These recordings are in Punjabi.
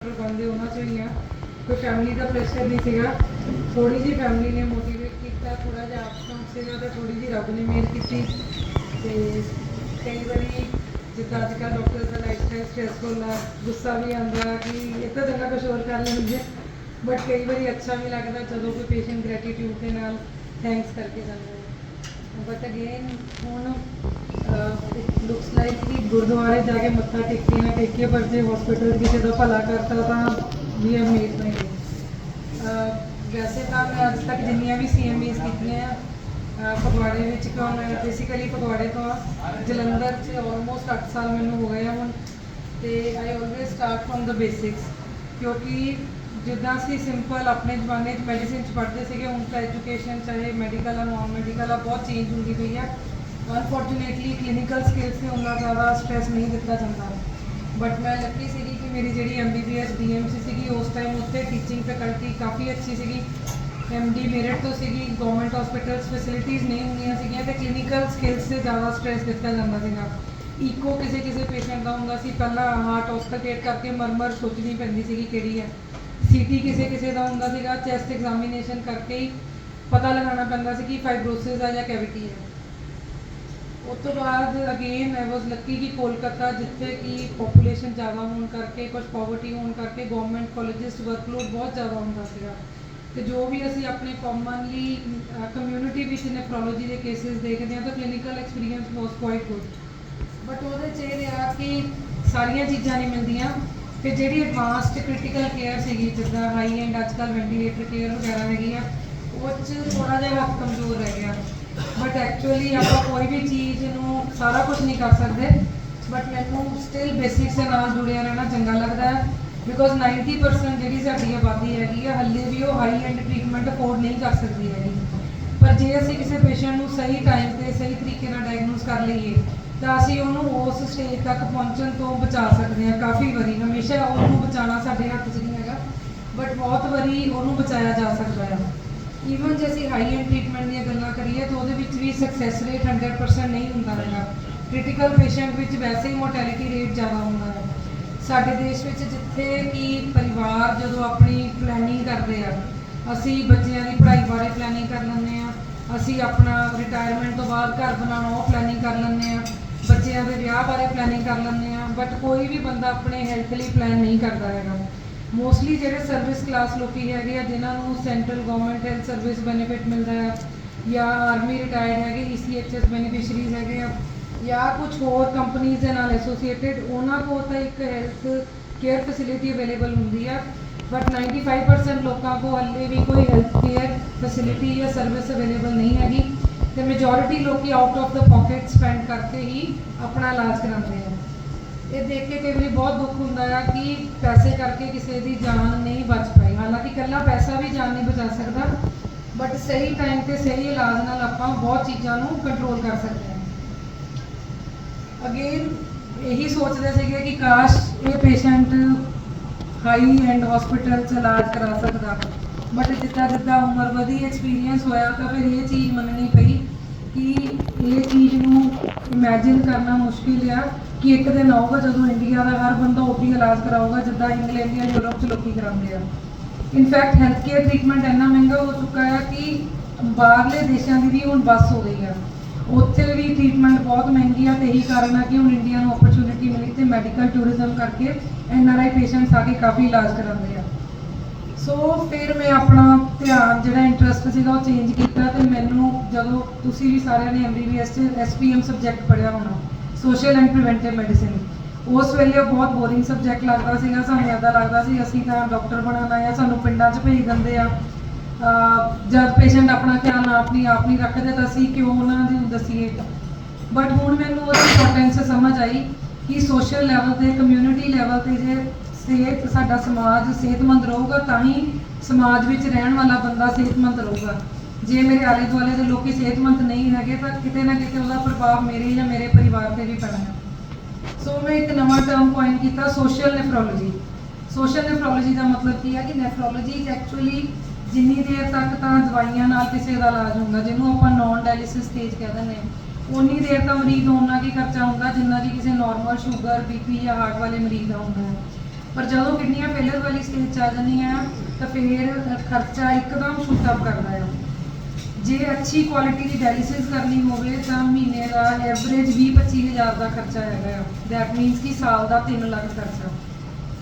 बंदे होना चाहिए कोई फैमिली का प्रेशर नहीं सीगा थोड़ी जी फैमिली ने मोटिवेट किया थोड़ा जिहा आप शौक सीगा तो थोड़ी जी रब ने मेहर की कई बार जिदा अजकल डॉक्टर का लाइफ स्टाइल स्ट्रेसफुल है गुस्सा भी आता कि एक तो चंगा कुछ और कर लेंगे बट कई बार अच्छा भी लगता जो कोई पेशेंट ग्रैटिट्यूड के नाल थैंक्स करके जाता है बट अगेन हूँ लुक्स लाइक कि गुरुद्वारे जाके मत्था टेकी ना टेकिए पर जो हॉस्पिटल किसी का भला करता तो भी अमीर नहीं वैसे तो मैं अज तक जिन्नियां भी CMEs कीतियां फगवाड़े मैं बेसिकली फगवाड़े तो जलंधर से ऑलमोस्ट 8 साल मैंने हो गए हूँ तो I always start from the basics क्योंकि जिदा असी सिंपल अपने जमाने मैडिसिन पढ़ते थे हूँ तो एजुकेशन चाहे मैडिकल आ नॉन मैडिकल आ बहुत चेंज होती पई है अनफॉर्चुनेटली क्लिनिकल स्किल्स से उन्ना ज़्यादा स्ट्रैस नहीं दिता जाता बट मैं लकी सी कि मेरी जी MBBS DMC सी उस टाइम उत्ते टीचिंग फैकल्टी काफ़ी अच्छी सी MD मेरिट तो सी गवर्नमेंट हॉस्पिटल्स फैसिलिटीज़ नहीं होंगी तो क्लिनिकल स्किल्स से ज़्यादा स्ट्रैस दिता जाता ईको किसी किसी पेशेंट का होंगे पहला हार्ट ऑस्कलटेट करके मरमर सोचनी पैंदी सी किहड़ी है CT किसी किसी का होंगे चैस्ट एग्जामिनेशन करके ही पता लगाना पैंदा सी कि फाइब्रोसिस है या कैविटी है उस तो बाद अगेन आई वॉज लकी कि कोलकाता जिथे कि पॉपूलेशन ज़्यादा होने करके कुछ पॉवर्टी होने करके गवर्नमेंट कॉलेजिस वर्कलोड बहुत ज़्यादा होंगे तो जो भी असी अपने कॉमनली कम्यूनिटी में नेफ्रोलॉजी के केसिस देखते हैं तो clinical experience was quite good but वो रहा कि सारिया चीज़ा नहीं मिलदियाँ कि जी एडवांसड क्रिटिकल केयर सी जिदा हाई एंड अजकल वेंटीलेटर केयर वगैरह हैगी आ वो थोड़ा जहा हथ कमज़ोर रह गया बट एक्चुअली आप कोई भी चीज़ सारा कुछ नहीं कर सकते बट मैनू स्टिल बेसिक्स के नाल जुड़िया रहना चंगा लगता है बिकॉज 90% जी साड़ी आबादी हैगी है हले भी वो हाई एंड ट्रीटमेंट अफोर्ड नहीं कर सकती हैगी पर जे असी किसी पेशेंट को सही टाइम पर सही तरीके डायग्नोज कर लीए तो असी उन्होंने उस स्टेज तक पहुँचने तो बचा सकते हैं काफ़ी बारी हमेशा उन्होंने बचाना साढ़े हथ च नहीं है बट बहुत बारी उन्होंने बचाया जा सकता है ईवन जो असी हाई एंड ट्रीटमेंट दी गल्लां करिए तो वो भी सक्सैस रेट 100% नहीं होंदा हैगा क्रिटिकल पेशेंट विच वैसे ही मोर्टैलिटी रेट ज़्यादा होंदा है साडे देश में जिथे कि परिवार जो अपनी प्लैनिंग करते हैं असी बच्चों की पढ़ाई बारे प्लैनिंग कर लैंदे असी अपना रिटायरमेंट तो बाद घर बनाना वो प्लैनिंग कर लैंदे बच्चों के विआह बारे प्लैनिंग कर लैंदे बट कोई भी बंदा अपने हेल्थ लिए प्लैन नहीं करता है मोस्टली जो सर्विस क्लास लोग है जिन्होंने central government health service benefit मिलता है या आर्मी रिटायर्ड है ECHS बेनीफिशरीज है या कुछ होर कंपनीज के नाल एसोसीएटेड उन्होंने को तो एक हेल्थ केयर फैसिलिटी अवेलेबल होंगी है बट 95% लोगों को हले भी कोई हेल्थ केयर फैसिलिटी या सर्विस अवेलेबल नहीं हैगी तो मेजोरिटी लोग out of the pocket spend करके ही अपना इलाज कराते हैं ये देख के कई बार बहुत दुख होता है कि पैसे करके किसी की जान नहीं बच पाई हालांकि कला पैसा भी जान नहीं बचा सकता बट सही टाइम पे सही इलाज नाल आपां बहुत चीज़ों कंट्रोल कर सकते हैं अगेन यही सोचते थे कि काश ये पेशेंट हाई एंड हॉस्पिटल च इलाज करा सकता बट जिदा जिदा उम्र वधी एक्सपीरियंस होया तो फिर ये चीज़ मननी पई कि ये चीज़ इमैजिन करना मुश्किल है कि एक दिन आऊगा जो इंडिया का हर बंदा OP इलाज कराऊगा जिदा इंग्लैंड या यूरोप लोग कराते हैं इनफैक्ट हैल्थ केयर ट्रीटमेंट इन्ना महंगा हो चुका है कि बाहरले देशों की भी हम बस हो गई है उत्थे भी ट्रीटमेंट बहुत महंगी है तो यही कारण है कि हम इंडिया में अपॉर्चुनिटी मिली तो मैडिकल टूरिज्म करके NRI पेशेंट्स आके काफ़ी इलाज कराते हैं सो फिर मैं अपना ध्यान जो इंटरस्ट सीगा वो चेंज किया तो मैनू जो तुसी भी सारे ने MBBS SPM सब्जैक्ट पढ़िया होना सोशल एंड प्रिवेंटिव मेडिसिन उस वेले बहुत बोरिंग सब्जैक्ट लगता है सूँ इदा लगता है असी तो डॉक्टर बनाना या सूँ पिंडा भेज देंगे जब पेशेंट अपना ख्याल आप नहीं रखते तो असी क्यों उन्होंने दसीए बट हूँ मैनू वो इंपॉर्टेंस समझ आई कि सोशल लैवल पर कम्यूनिटी लैवल पर जे सेहत साडा समाज सेहतमंद रहूगा तो ही समाज में रहने वाला बंदा सेहतमंद रहूगा जे मेरे आले दुआले के लोग सेहतमंद नहीं है तो कितने ना कितने उसका प्रभाव मेरे या मेरे परिवार पर भी पैना है सो मैं एक नवा टर्म कॉइन किया सोशल नेफ्रोलॉजी का मतलब की है कि नेफ्रोलॉजी एक्चुअली जिन्नी देर तक तो दवाइयां नाल किसी का इलाज होंगे जिन्होंने आप नॉन डायलिसिस स्टेज कह दें उन्नी देर तक मरीज उन्ना की खर्चा होंगे जिन्ना कि किसी नॉर्मल शुगर BP या हार्ट वाले मरीज का होंगे ਪਰ ਜਦੋਂ ਕਿਡਨੀਆਂ ਫੇਲਰ ਵਾਲੀ ਸਟੇਜ 'ਚ ਆ ਜਾਂਦੀਆਂ ਆ ਤਾਂ ਫਿਰ ਖਰਚਾ ਇੱਕਦਮ ਸ਼ੂਟ ਅਪ ਕਰਦਾ ਆ। ਜੇ ਅੱਛੀ ਕੁਆਲਿਟੀ ਦੀ ਡਾਇਲਿਸਿਸ ਕਰਨੀ ਹੋਵੇ ਤਾਂ ਮਹੀਨੇ ਦਾ ਐਵਰੇਜ 20-25 ਹਜ਼ਾਰ ਦਾ ਖਰਚਾ ਹੈਗਾ ਆ। ਦੈਟ ਮੀਨਸ ਕਿ ਸਾਲ ਦਾ 3 ਲੱਖ ਖਰਚਾ।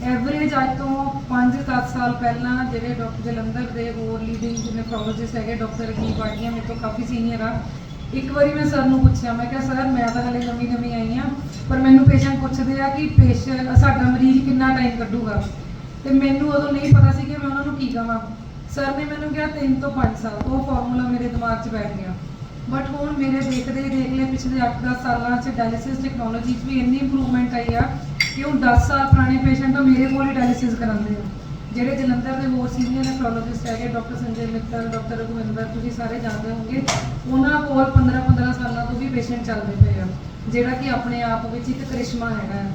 ਐਵਰੇਜ ਅੱਜ ਤੋਂ 5-7 ਸਾਲ ਪਹਿਲਾਂ ਜਿਹੜੇ ਡਾਕਟਰ ਜਲੰਧਰ ਦੇ ਹੋਰ ਲੀਡਿੰਗ ਨੈਫਰੋਲੋਜਿਸਟ ਹੈਗੇ ਡਾਕਟਰ ਅਗਨੀਤ ਭਾਟੀਆ ਮੇਰੇ ਤੋਂ ਕਾਫੀ ਸੀਨੀਅਰ ਆ। ਇੱਕ ਵਾਰੀ ਮੈਂ ਸਰ ਨੂੰ ਪੁੱਛਿਆ, ਮੈਂ ਕਿਹਾ ਸਰ ਮੈਂ ਤਾਂ ਹਲੇ ਨਵੀਂ ਆਈ ਹਾਂ, ਪਰ ਮੈਨੂੰ ਪੇਸ਼ੈਂਟ ਪੁੱਛਦੇ ਆ ਕਿ ਸਾਡਾ ਮਰੀਜ਼ ਕਿੰਨਾ ਟਾਈਮ ਕੱਢੂਗਾ, ਤੇ ਮੈਨੂੰ ਉਦੋਂ ਨਹੀਂ ਪਤਾ ਸੀ ਕਿ ਮੈਂ ਉਹਨਾਂ ਨੂੰ ਕੀ ਕਹਾਂ। ਸਰ ਨੇ ਮੈਨੂੰ ਕਿਹਾ 3 ਤੋਂ 5 ਸਾਲ। ਉਹ ਫਾਰਮੂਲਾ ਮੇਰੇ ਦਿਮਾਗ 'ਚ ਬੈਠ ਗਿਆ। ਬਟ ਹੁਣ ਮੇਰੇ ਦੇਖਦੇ ਪਿਛਲੇ 8-10 ਸਾਲਾਂ 'ਚ ਡਾਇਲਿਸਿਸ ਟੈਕਨੋਲੋਜੀ 'ਚ ਵੀ ਇੰਨੀ ਇੰਪਰੂਵਮੈਂਟ ਆਈ ਆ ਕਿ ਹੁਣ 10 ਸਾਲ ਪੁਰਾਣੇ ਪੇਸ਼ੈਂਟ ਤਾਂ ਮੇਰੇ ਕੋਲ ਹੀ ਡਾਇਲਿਸਿਸ ਕਰਾਉਂਦੇ ਆ। ਜਿਹੜੇ ਜਲੰਧਰ ਦੇ ਹੋਰ ਸੀਨੀਅਰ ਨੈਫਰੋਲੋਜਿਸਟ ਹੈਗੇ ਡਾਕਟਰ ਸੰਜੇ ਮਿੱਤਲ, ਡਾਕਟਰ ਰਘੁਵਿੰਦਰ, ਤੁਸੀਂ ਸਾਰੇ ਜਾਣਦੇ ਹੋਵੋਗੇ, ਉਹਨਾਂ ਕੋਲ 15-15 ਸਾਲਾਂ ਤੋਂ ਵੀ ਪੇਸ਼ੈਂਟ ਚੱਲਦੇ ਪਏ ਆ, ਜਿਹੜਾ ਕਿ ਆਪਣੇ ਆਪ ਵਿੱਚ ਇੱਕ ਕਰਿਸ਼ਮਾ ਹੈਗਾ ਆ।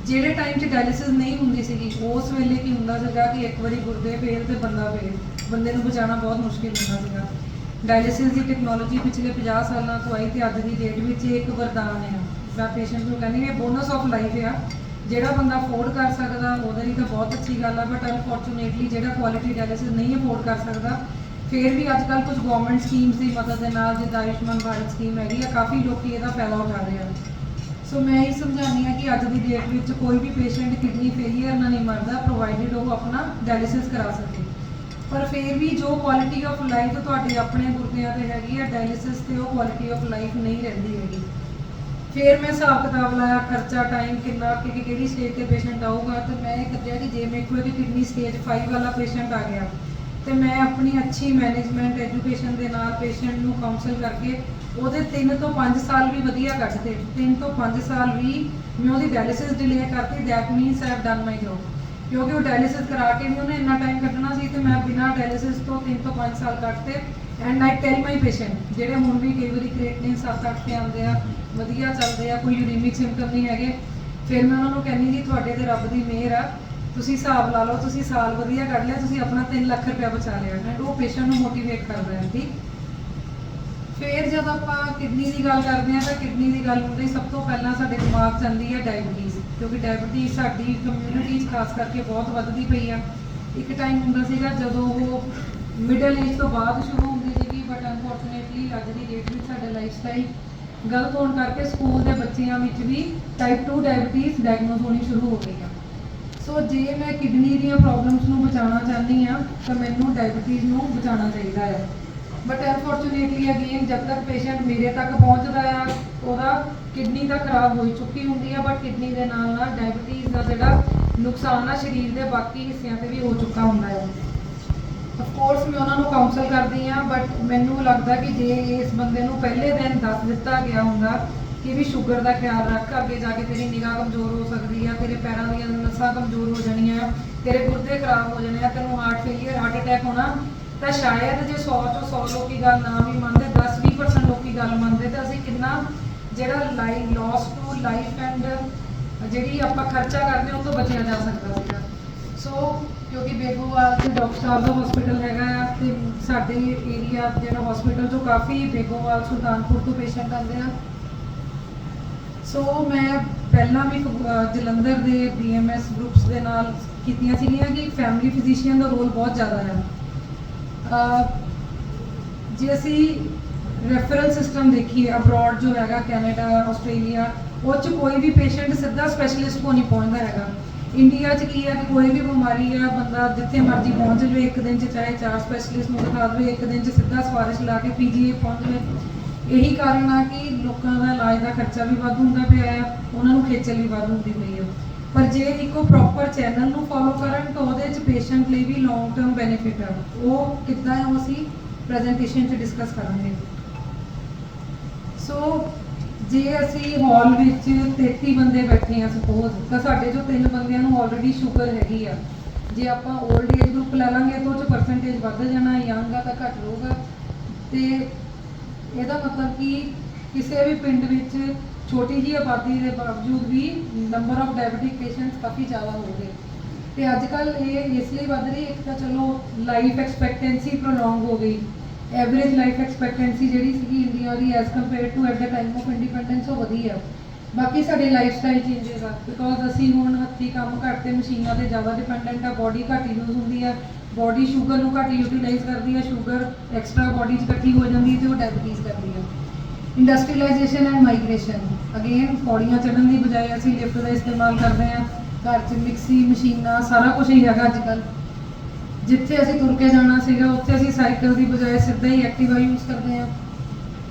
ਜਿਹੜੇ ਟਾਈਮ 'ਚ ਡਾਇਲਿਸਿਸ ਨਹੀਂ ਹੁੰਦੀ ਸੀਗੀ, ਉਸ ਵੇਲੇ ਕੀ ਹੁੰਦਾ ਸੀਗਾ ਕਿ ਇੱਕ ਵਾਰੀ ਗੁਰਦੇ ਫੇਲ ਤੇ ਬੰਦਾ ਫੇਲ, ਬੰਦੇ ਨੂੰ ਬਚਾਉਣਾ ਬਹੁਤ ਮੁਸ਼ਕਿਲ ਹੁੰਦਾ ਸੀਗਾ। ਡਾਇਲਿਸਿਸ ਦੀ ਟੈਕਨੋਲੋਜੀ ਪਿਛਲੇ 50 ਸਾਲਾਂ ਤੋਂ ਆਈ ਤੇ ਅੱਜ ਦੀ ਡੇਟ ਵਿੱਚ ਇਹ ਇੱਕ ਵਰਦਾਨ ਹੈ। ਮੈਂ ਪੇਸ਼ੈਂਟ ਨੂੰ ਕਹਿੰਦੀ ਹਾਂ ਬੋਨਸ ਆਫ ਲਾਈਫ ਆ। ਜਿਹੜਾ ਬੰਦਾ ਅਫੋਰਡ ਕਰ ਸਕਦਾ ਉਹਦੇ ਲਈ ਤਾਂ ਬਹੁਤ ਅੱਛੀ ਗੱਲ ਆ, ਬਟ ਅਨਫੋਰਚੂਨੇਟਲੀ ਜਿਹੜਾ ਕੁਆਲਿਟੀ ਡਾਇਲਿਸਿਸ ਨਹੀਂ ਅਫੋਰਡ ਕਰ ਸਕਦਾ, ਫਿਰ ਵੀ ਅੱਜ ਕੱਲ੍ਹ ਕੁਝ ਗਵਰਨਮੈਂਟ ਸਕੀਮਸ ਦੀ ਮਦਦ ਦੇ ਨਾਲ, ਜਿੱਦਾਂ ਆਯੁਸ਼ਮਾਨ ਭਾਰਤ ਸਕੀਮ ਹੈਗੀ ਆ, ਕਾਫੀ ਲੋਕੀ ਇਹਦਾ ਫਾਇਦਾ ਉਠਾ ਰਹੇ ਆ। ਸੋ ਮੈਂ ਇਹ ਸਮਝਾਉਂਦੀ ਹਾਂ ਕਿ ਅੱਜ ਦੀ ਡੇਟ ਵਿੱਚ ਕੋਈ ਵੀ ਪੇਸ਼ੈਂਟ ਕਿਡਨੀ ਫੇਲੀਅਰ ਨਾਲ ਨਹੀਂ ਮਰਦਾ, ਪ੍ਰੋਵਾਈਡਡ ਉਹ ਆਪਣਾ ਡਾਇਲਿਸਿਸ ਕਰਾ ਸਕੇ। ਪਰ ਫਿਰ ਵੀ ਜੋ ਕੁਆਲਿਟੀ ਆਫ ਲਾਈਫ ਤੁਹਾਡੇ ਆਪਣੇ ਗੁਰਦਿਆਂ ਤੇ ਹੈਗੀ ਆ, ਡਾਇਲਿਸਿਸ ਤੇ ਉਹ ਕੁਆਲਿਟੀ ਆਫ ਲਾਈਫ ਨਹੀਂ ਰਹਿੰਦੀ ਹੈਗੀ। ਫਿਰ ਮੈਂ ਹਿਸਾਬ ਕਿਤਾਬ ਲਾਇਆ, ਖਰਚਾ, ਟਾਈਮ ਕਿੰਨਾ, ਕਿ ਕਿਹੜੀ ਸਟੇਜ ਤੇ ਪੇਸ਼ੈਂਟ ਆਊਗਾ, ਤੇ ਮੈਂ ਇਹ ਕੱਢਿਆ ਕਿ ਜੇ ਮੇਰੇ ਕੋਲ ਕਿਡਨੀ ਸਟੇਜ 5 ਵਾਲਾ ਪੇਸ਼ੈਂਟ ਆ ਗਿਆ ਤੇ ਮੈਂ ਆਪਣੀ ਅੱਛੀ ਮੈਨੇਜਮੈਂਟ ਐਜੂਕੇਸ਼ਨ ਦੇ ਨਾਲ ਪੇਸ਼ੈਂਟ ਨੂੰ ਕਾਉਂਸਲ ਕਰਕੇ ਉਹਦੇ 3 ਤੋਂ 5 ਸਾਲ ਵੀ ਵਧੀਆ ਕੱਢਦੇ। 3 ਤੋਂ 5 ਸਾਲ ਵੀ ਮੈਂ ਉਹਦੀ ਡਾਇਲਿਸਿਸ ਡਿਲੇ ਕਰਤੀ। That means I have done my job, ਕਿਉਂਕਿ ਉਹ ਡਾਇਲਿਸਿਸ ਕਰਾ ਕੇ ਵੀ ਉਹਨੇ ਇੰਨਾ ਟਾਈਮ ਕੱਢਣਾ ਸੀ ਤੇ ਮੈਂ ਬਿਨਾਂ ਡਾਇਲਿਸਿਸ ਤੋਂ 3 ਤੋਂ 5 ਸਾਲ ਕੱਢਤੇ। And I tile my patient, ਜਿਹੜੇ ਹੁਣ ਵੀ ਕਈ ਵਾਰੀ ਕ੍ਰੀਏਟਿਨਿਨ 7-8 ਤੇ ਆਉਂਦੇ ਆ, ਵਧੀਆ ਚੱਲਦੇ ਆ, ਕੋਈ ਯੂਰੀਮਿਕ ਸਿੰਪਟਮ ਨਹੀਂ ਹੈਗੇ, ਫਿਰ ਮੈਂ ਉਹਨਾਂ ਨੂੰ ਕਹਿੰਦੀ ਜੀ ਤੁਹਾਡੇ ਤੇ ਰੱਬ ਦੀ ਮਿਹਰ ਆ, ਤੁਸੀਂ ਹਿਸਾਬ ਲਾ ਲਓ, ਤੁਸੀਂ ਸਾਲ ਵਧੀਆ ਕੱਢ ਲਿਆ, ਤੁਸੀਂ ਆਪਣਾ 3 ਲੱਖ ਰੁਪਇਆ ਬਚਾ ਲਿਆ। ਐਂਡ ਉਹ ਪੇਸ਼ੈਂਟ ਨੂੰ ਮੋਟੀਵੇਟ ਕਰਦਾ ਹੈ। ਠੀਕ, ਫਿਰ ਜਦ ਆਪਾਂ ਕਿਡਨੀ ਦੀ ਗੱਲ ਕਰਦੇ ਹਾਂ ਤਾਂ ਕਿਡਨੀ ਦੀ ਗੱਲ ਹੁੰਦੀ ਸਭ ਤੋਂ ਪਹਿਲਾਂ ਸਾਡੇ ਦਿਮਾਗ 'ਚ ਆਉਂਦੀ ਹੈ ਡਾਇਬਟੀਜ਼, ਕਿਉਂਕਿ ਡਾਇਬਟੀਜ਼ ਸਾਡੀ ਕਮਿਊਨਿਟੀ 'ਚ ਖਾਸ ਕਰਕੇ ਬਹੁਤ ਵੱਧਦੀ ਪਈ ਆ। ਇੱਕ ਟਾਈਮ ਹੁੰਦਾ ਸੀਗਾ ਜਦੋਂ ਉਹ ਮਿਡਲ ਏਜ ਤੋਂ ਬਾਅਦ ਸ਼ੁਰੂ ਹੁੰਦੀ ਸੀਗੀ, ਬਟ ਅਨਫੋਰਚੂਨੇਟਲੀ ਅੱਜ ਦੀ ਡੇਟ ਵਿੱਚ ਸਾਡਾ ਲਾਈਫ ਸਟਾਈਲ ਗਲਤ ਹੋਣ ਕਰਕੇ ਸਕੂਲ ਦੇ ਬੱਚਿਆਂ ਵਿੱਚ ਵੀ ਟਾਈਪ 2 ਡਾਇਬਟੀਜ਼ ਡਾਇਗਨੋਸ ਹੋਣੀ ਸ਼ੁਰੂ ਹੋ ਗਈ ਆ। ਸੋ ਜੇ ਮੈਂ ਕਿਡਨੀ ਦੀਆਂ ਪ੍ਰੋਬਲਮਸ ਨੂੰ ਬਚਾਉਣਾ ਚਾਹੁੰਦੀ ਹਾਂ ਤਾਂ ਮੈਨੂੰ ਡਾਇਬਟੀਜ਼ ਨੂੰ ਬਚਾਉਣਾ ਚਾਹੀਦਾ ਹੈ। ਬਟ ਅਨਫੋਰਚੂਨੇਟਲੀ ਅਗੇਨ ਜਦ ਤੱਕ ਪੇਸ਼ੈਂਟ ਮੇਰੇ ਤੱਕ ਪਹੁੰਚਦਾ ਆ, ਉਹਦਾ ਕਿਡਨੀ ਤਾਂ ਖਰਾਬ ਹੋ ਚੁੱਕੀ ਹੁੰਦੀ ਆ, ਬਟ ਕਿਡਨੀ ਦੇ ਨਾਲ ਨਾਲ ਡਾਇਬਟੀਜ਼ ਦਾ ਜਿਹੜਾ ਨੁਕਸਾਨ ਆ ਸਰੀਰ ਦੇ ਬਾਕੀ ਹਿੱਸਿਆਂ ਤੇ ਵੀ ਹੋ ਚੁੱਕਾ ਹੁੰਦਾ ਹੈ। ਅਫਕੋਰਸ ਮੈਂ ਉਹਨਾਂ ਨੂੰ ਕਾਉਂਸਲ ਕਰਦੀ ਹਾਂ, ਬਟ ਮੈਨੂੰ ਲੱਗਦਾ ਕਿ ਜੇ ਇਸ ਬੰਦੇ ਨੂੰ ਪਹਿਲੇ ਦਿਨ ਦੱਸ ਦਿੱਤਾ ਗਿਆ ਹੁੰਦਾ ਕਿ ਵੀ ਸ਼ੂਗਰ ਦਾ ਖਿਆਲ ਰੱਖ, ਅੱਗੇ ਜਾ ਕੇ ਤੇਰੀ ਨਿਗਾਹ ਕਮਜ਼ੋਰ ਹੋ ਸਕਦੀ ਆ, ਤੇਰੇ ਪੈਰਾਂ ਦੀਆਂ ਨਸਾਂ ਕਮਜ਼ੋਰ ਹੋ ਜਾਣੀਆਂ, ਤੇਰੇ ਗੁਰਦੇ ਖਰਾਬ ਹੋ ਜਾਣੇ ਆ, ਤੈਨੂੰ ਹਾਰਟ ਫੇਲੀਅਰ, ਹਾਰਟ ਅਟੈਕ ਹੋਣਾ, ਤਾਂ ਸ਼ਾਇਦ ਜੇ 100 ਚੋਂ 100 ਲੋਕੀ ਗੱਲ ਨਾ ਵੀ ਮੰਨਦੇ, 10-20% ਲੋਕੀ ਗੱਲ ਮੰਨਦੇ, ਤਾਂ ਅਸੀਂ ਕਿੰਨਾ ਜਿਹੜਾ ਲਾਸ ਟੂ ਲਾਈਫ ਐਂਡ ਜਿਹੜੀ ਆਪਾਂ ਖਰਚਾ ਕਰਦੇ ਉਹ ਤੋਂ ਬਚਿਆ ਜਾ ਸਕਦਾ ਸੀਗਾ। ਸੋ ਕਿਉਂਕਿ ਬੇਗੋਵਾਲ ਤੇ ਡਾਕਟਰ ਸਾਹਿਬ ਦਾ ਹਸਪੀਟਲ ਹੈਗਾ ਆ, ਤੇ ਸਾਡੇ ਏਰੀਆ ਜਿਹੜਾ ਹਸਪੀਟਲ ਤੋਂ ਕਾਫੀ ਬੇਗੋਵਾਲ ਸੁਲਤਾਨਪੁਰ ਤੋਂ ਪੇਸ਼ੈਂਟ ਆਉਂਦੇ ਆ। ਸੋ ਮੈਂ ਪਹਿਲਾਂ ਵੀ ਜਲੰਧਰ ਦੇ BMS ਗਰੁੱਪਸ ਦੇ ਨਾਲ ਕੀਤੀਆਂ ਸੀਗੀਆਂ ਕਿ ਫੈਮਿਲੀ ਫਿਜ਼ੀਸ਼ੀਅਨ ਦਾ ਰੋਲ ਬਹੁਤ ਜ਼ਿਆਦਾ ਹੈ। ਜੇ ਅਸੀਂ ਰੈਫਰਲ ਸਿਸਟਮ ਦੇਖੀਏ ਅਬਰੋਡ ਜੋ ਹੈਗਾ ਕੈਨੇਡਾ, ਆਸਟ੍ਰੇਲੀਆ, ਉਹ 'ਚ ਕੋਈ ਵੀ ਪੇਸ਼ੈਂਟ ਸਿੱਧਾ ਸਪੈਸ਼ਲਿਸਟ ਕੋਲ ਨਹੀਂ ਪਹੁੰਚਦਾ ਹੈਗਾ। ਇੰਡੀਆ 'ਚ ਕੀ ਹੈ ਕਿ ਕੋਈ ਵੀ ਬਿਮਾਰੀ ਆ, ਬੰਦਾ ਜਿੱਥੇ ਮਰਜ਼ੀ ਪਹੁੰਚ ਜਾਵੇ, ਇੱਕ ਦਿਨ 'ਚ ਚਾਹੇ 4 ਸਪੈਸ਼ਲਿਸਟ ਨੂੰ ਦਿਖਾ ਦੇਵੇ, ਇੱਕ ਦਿਨ 'ਚ ਸਿੱਧਾ ਸਿਫਾਰਿਸ਼ ਲਾ ਕੇ PGI ਪਹੁੰਚ ਜਾਵੇ। ਇਹੀ ਕਾਰਨ ਆ ਕਿ ਲੋਕਾਂ ਦਾ ਇਲਾਜ ਦਾ ਖਰਚਾ ਵੀ ਵੱਧ ਹੁੰਦਾ ਪਿਆ ਆ, ਉਹਨਾਂ ਨੂੰ ਖੇਚਲ ਵੀ ਵੱਧ ਹੁੰਦੀ ਪਈ ਆ। ਪਰ ਜੇ ਇੱਕੋ ਪ੍ਰੋਪਰ ਚੈਨਲ ਨੂੰ ਫੋਲੋ ਕਰਨ ਤਾਂ ਉਹਦੇ 'ਚ ਪੇਸ਼ੈਂਟ ਲਈ ਵੀ ਲੌਂਗ ਟਰਮ ਬੈਨੀਫਿਟ ਆ। ਉਹ ਕਿੱਦਾਂ ਹੈ ਉਹ ਅਸੀਂ ਪ੍ਰੈਜੈਂਟੇਸ਼ਨ 'ਚ ਡਿਸਕਸ ਕਰਾਂਗੇ। ਸੋ ਜੇ ਅਸੀਂ ਹਾਲ ਵਿੱਚ 33 ਬੰਦੇ ਬੈਠੇ ਆ ਸਪੋਜ਼, ਤਾਂ ਸਾਡੇ ਚੋਂ 3 ਬੰਦਿਆਂ ਨੂੰ ਆਲਰੇਡੀ ਸ਼ੂਗਰ ਹੈਗੀ ਆ। ਜੇ ਆਪਾਂ 올ਡ ਏਜ ਗਰੁੱਪ ਲੈ ਲਾਂਗੇ ਤਾਂ ਉਹ 'ਚ ਪਰਸੈਂਟੇਜ ਵੱਧ ਜਾਣਾ, ਯੰਗ ਆ ਤਾਂ ਘੱਟ ਰਹੂਗਾ। ਤੇ ਇਹਦਾ ਮਤਲਬ ਕਿ ਕਿਸੇ ਵੀ ਪਿੰਡ ਵਿੱਚ ਛੋਟੀ ਜਿਹੀ ਆਬਾਦੀ ਦੇ ਬਾਵਜੂਦ ਵੀ ਨੰਬਰ ਆਫ ਡਾਇਬਟਿਕ ਪੇਸ਼ੈਂਟਸ ਕਾਫੀ ਜ਼ਿਆਦਾ ਹੋ ਗਏ। ਤੇ ਅੱਜ ਕੱਲ੍ਹ ਇਹ ਇਸ ਲਈ ਵੱਧ ਰਹੀ, ਇੱਕ ਤਾਂ ਚਲੋ ਲਾਈਫ ਐਕਸਪੈਕਟੈਂਸੀ ਪ੍ਰੋਲੋਂਗ ਹੋ ਗਈ, ਐਵਰੇਜ ਲਾਈਫ ਐਕਸਪੈਕਟੈਂਸੀ ਜਿਹੜੀ ਸੀਗੀ ਇੰਡੀਆ ਦੀ as compare to at the time of independence ਉਹ ਵਧੀ ਆ। ਬਾਕੀ ਸਾਡੇ ਲਾਈਫਸਟਾਈਲ ਚੇਂਜਸ ਆ, ਬਿਕੋਜ਼ ਅਸੀਂ ਹੁਣ ਹੱਥੀਂ ਕੰਮ ਘੱਟ ਤੇ ਮਸ਼ੀਨਾਂ ਤੇ ਜ਼ਿਆਦਾ ਡਿਪੈਂਡੈਂਟ ਆ। ਬੋਡੀ ਘੱਟ ਯੂਜ਼ ਹੁੰਦੀ ਆ, ਬੋਡੀ ਸ਼ੂਗਰ ਨੂੰ ਘੱਟ ਯੂਟੀਲਾਈਜ਼ ਕਰਦੀ ਆ, ਸ਼ੂਗਰ ਐਕਸਟਰਾ ਬੋਡੀ 'ਚ ਇਕੱਠੀ ਹੋ ਜਾਂਦੀ ਹੈ ਤੇ ਉਹ ਡਾਇਬਟੀਜ਼ ਕਰਦੀ ਆ। ਇੰਡਸਟਰੀਲਾਈਜੇਸ਼ਨ ਐਂਡ ਮਾਈਗ੍ਰੇਸ਼ਨ, ਅਗੇਨ ਪੌੜੀਆਂ ਚੜ੍ਹਨ ਦੀ ਬਜਾਏ ਅਸੀਂ ਲਿਫਟ ਦਾ ਇਸਤੇਮਾਲ ਕਰਦੇ ਹਾਂ। ਘਰ 'ਚ ਮਿਕਸੀ, ਮਸ਼ੀਨਾਂ, ਸਾਰਾ ਕੁਝ ਹੀ ਹੈਗਾ ਅੱਜ ਕੱਲ੍ਹ। ਜਿੱਥੇ ਅਸੀਂ ਤੁਰ ਕੇ ਜਾਣਾ ਸੀਗਾ ਉੱਥੇ ਅਸੀਂ ਸਾਈਕਲ ਦੀ ਬਜਾਏ ਸਿੱਧਾ ਹੀ ਐਕਟਿਵਾ ਯੂਜ਼ ਕਰਦੇ ਹਾਂ।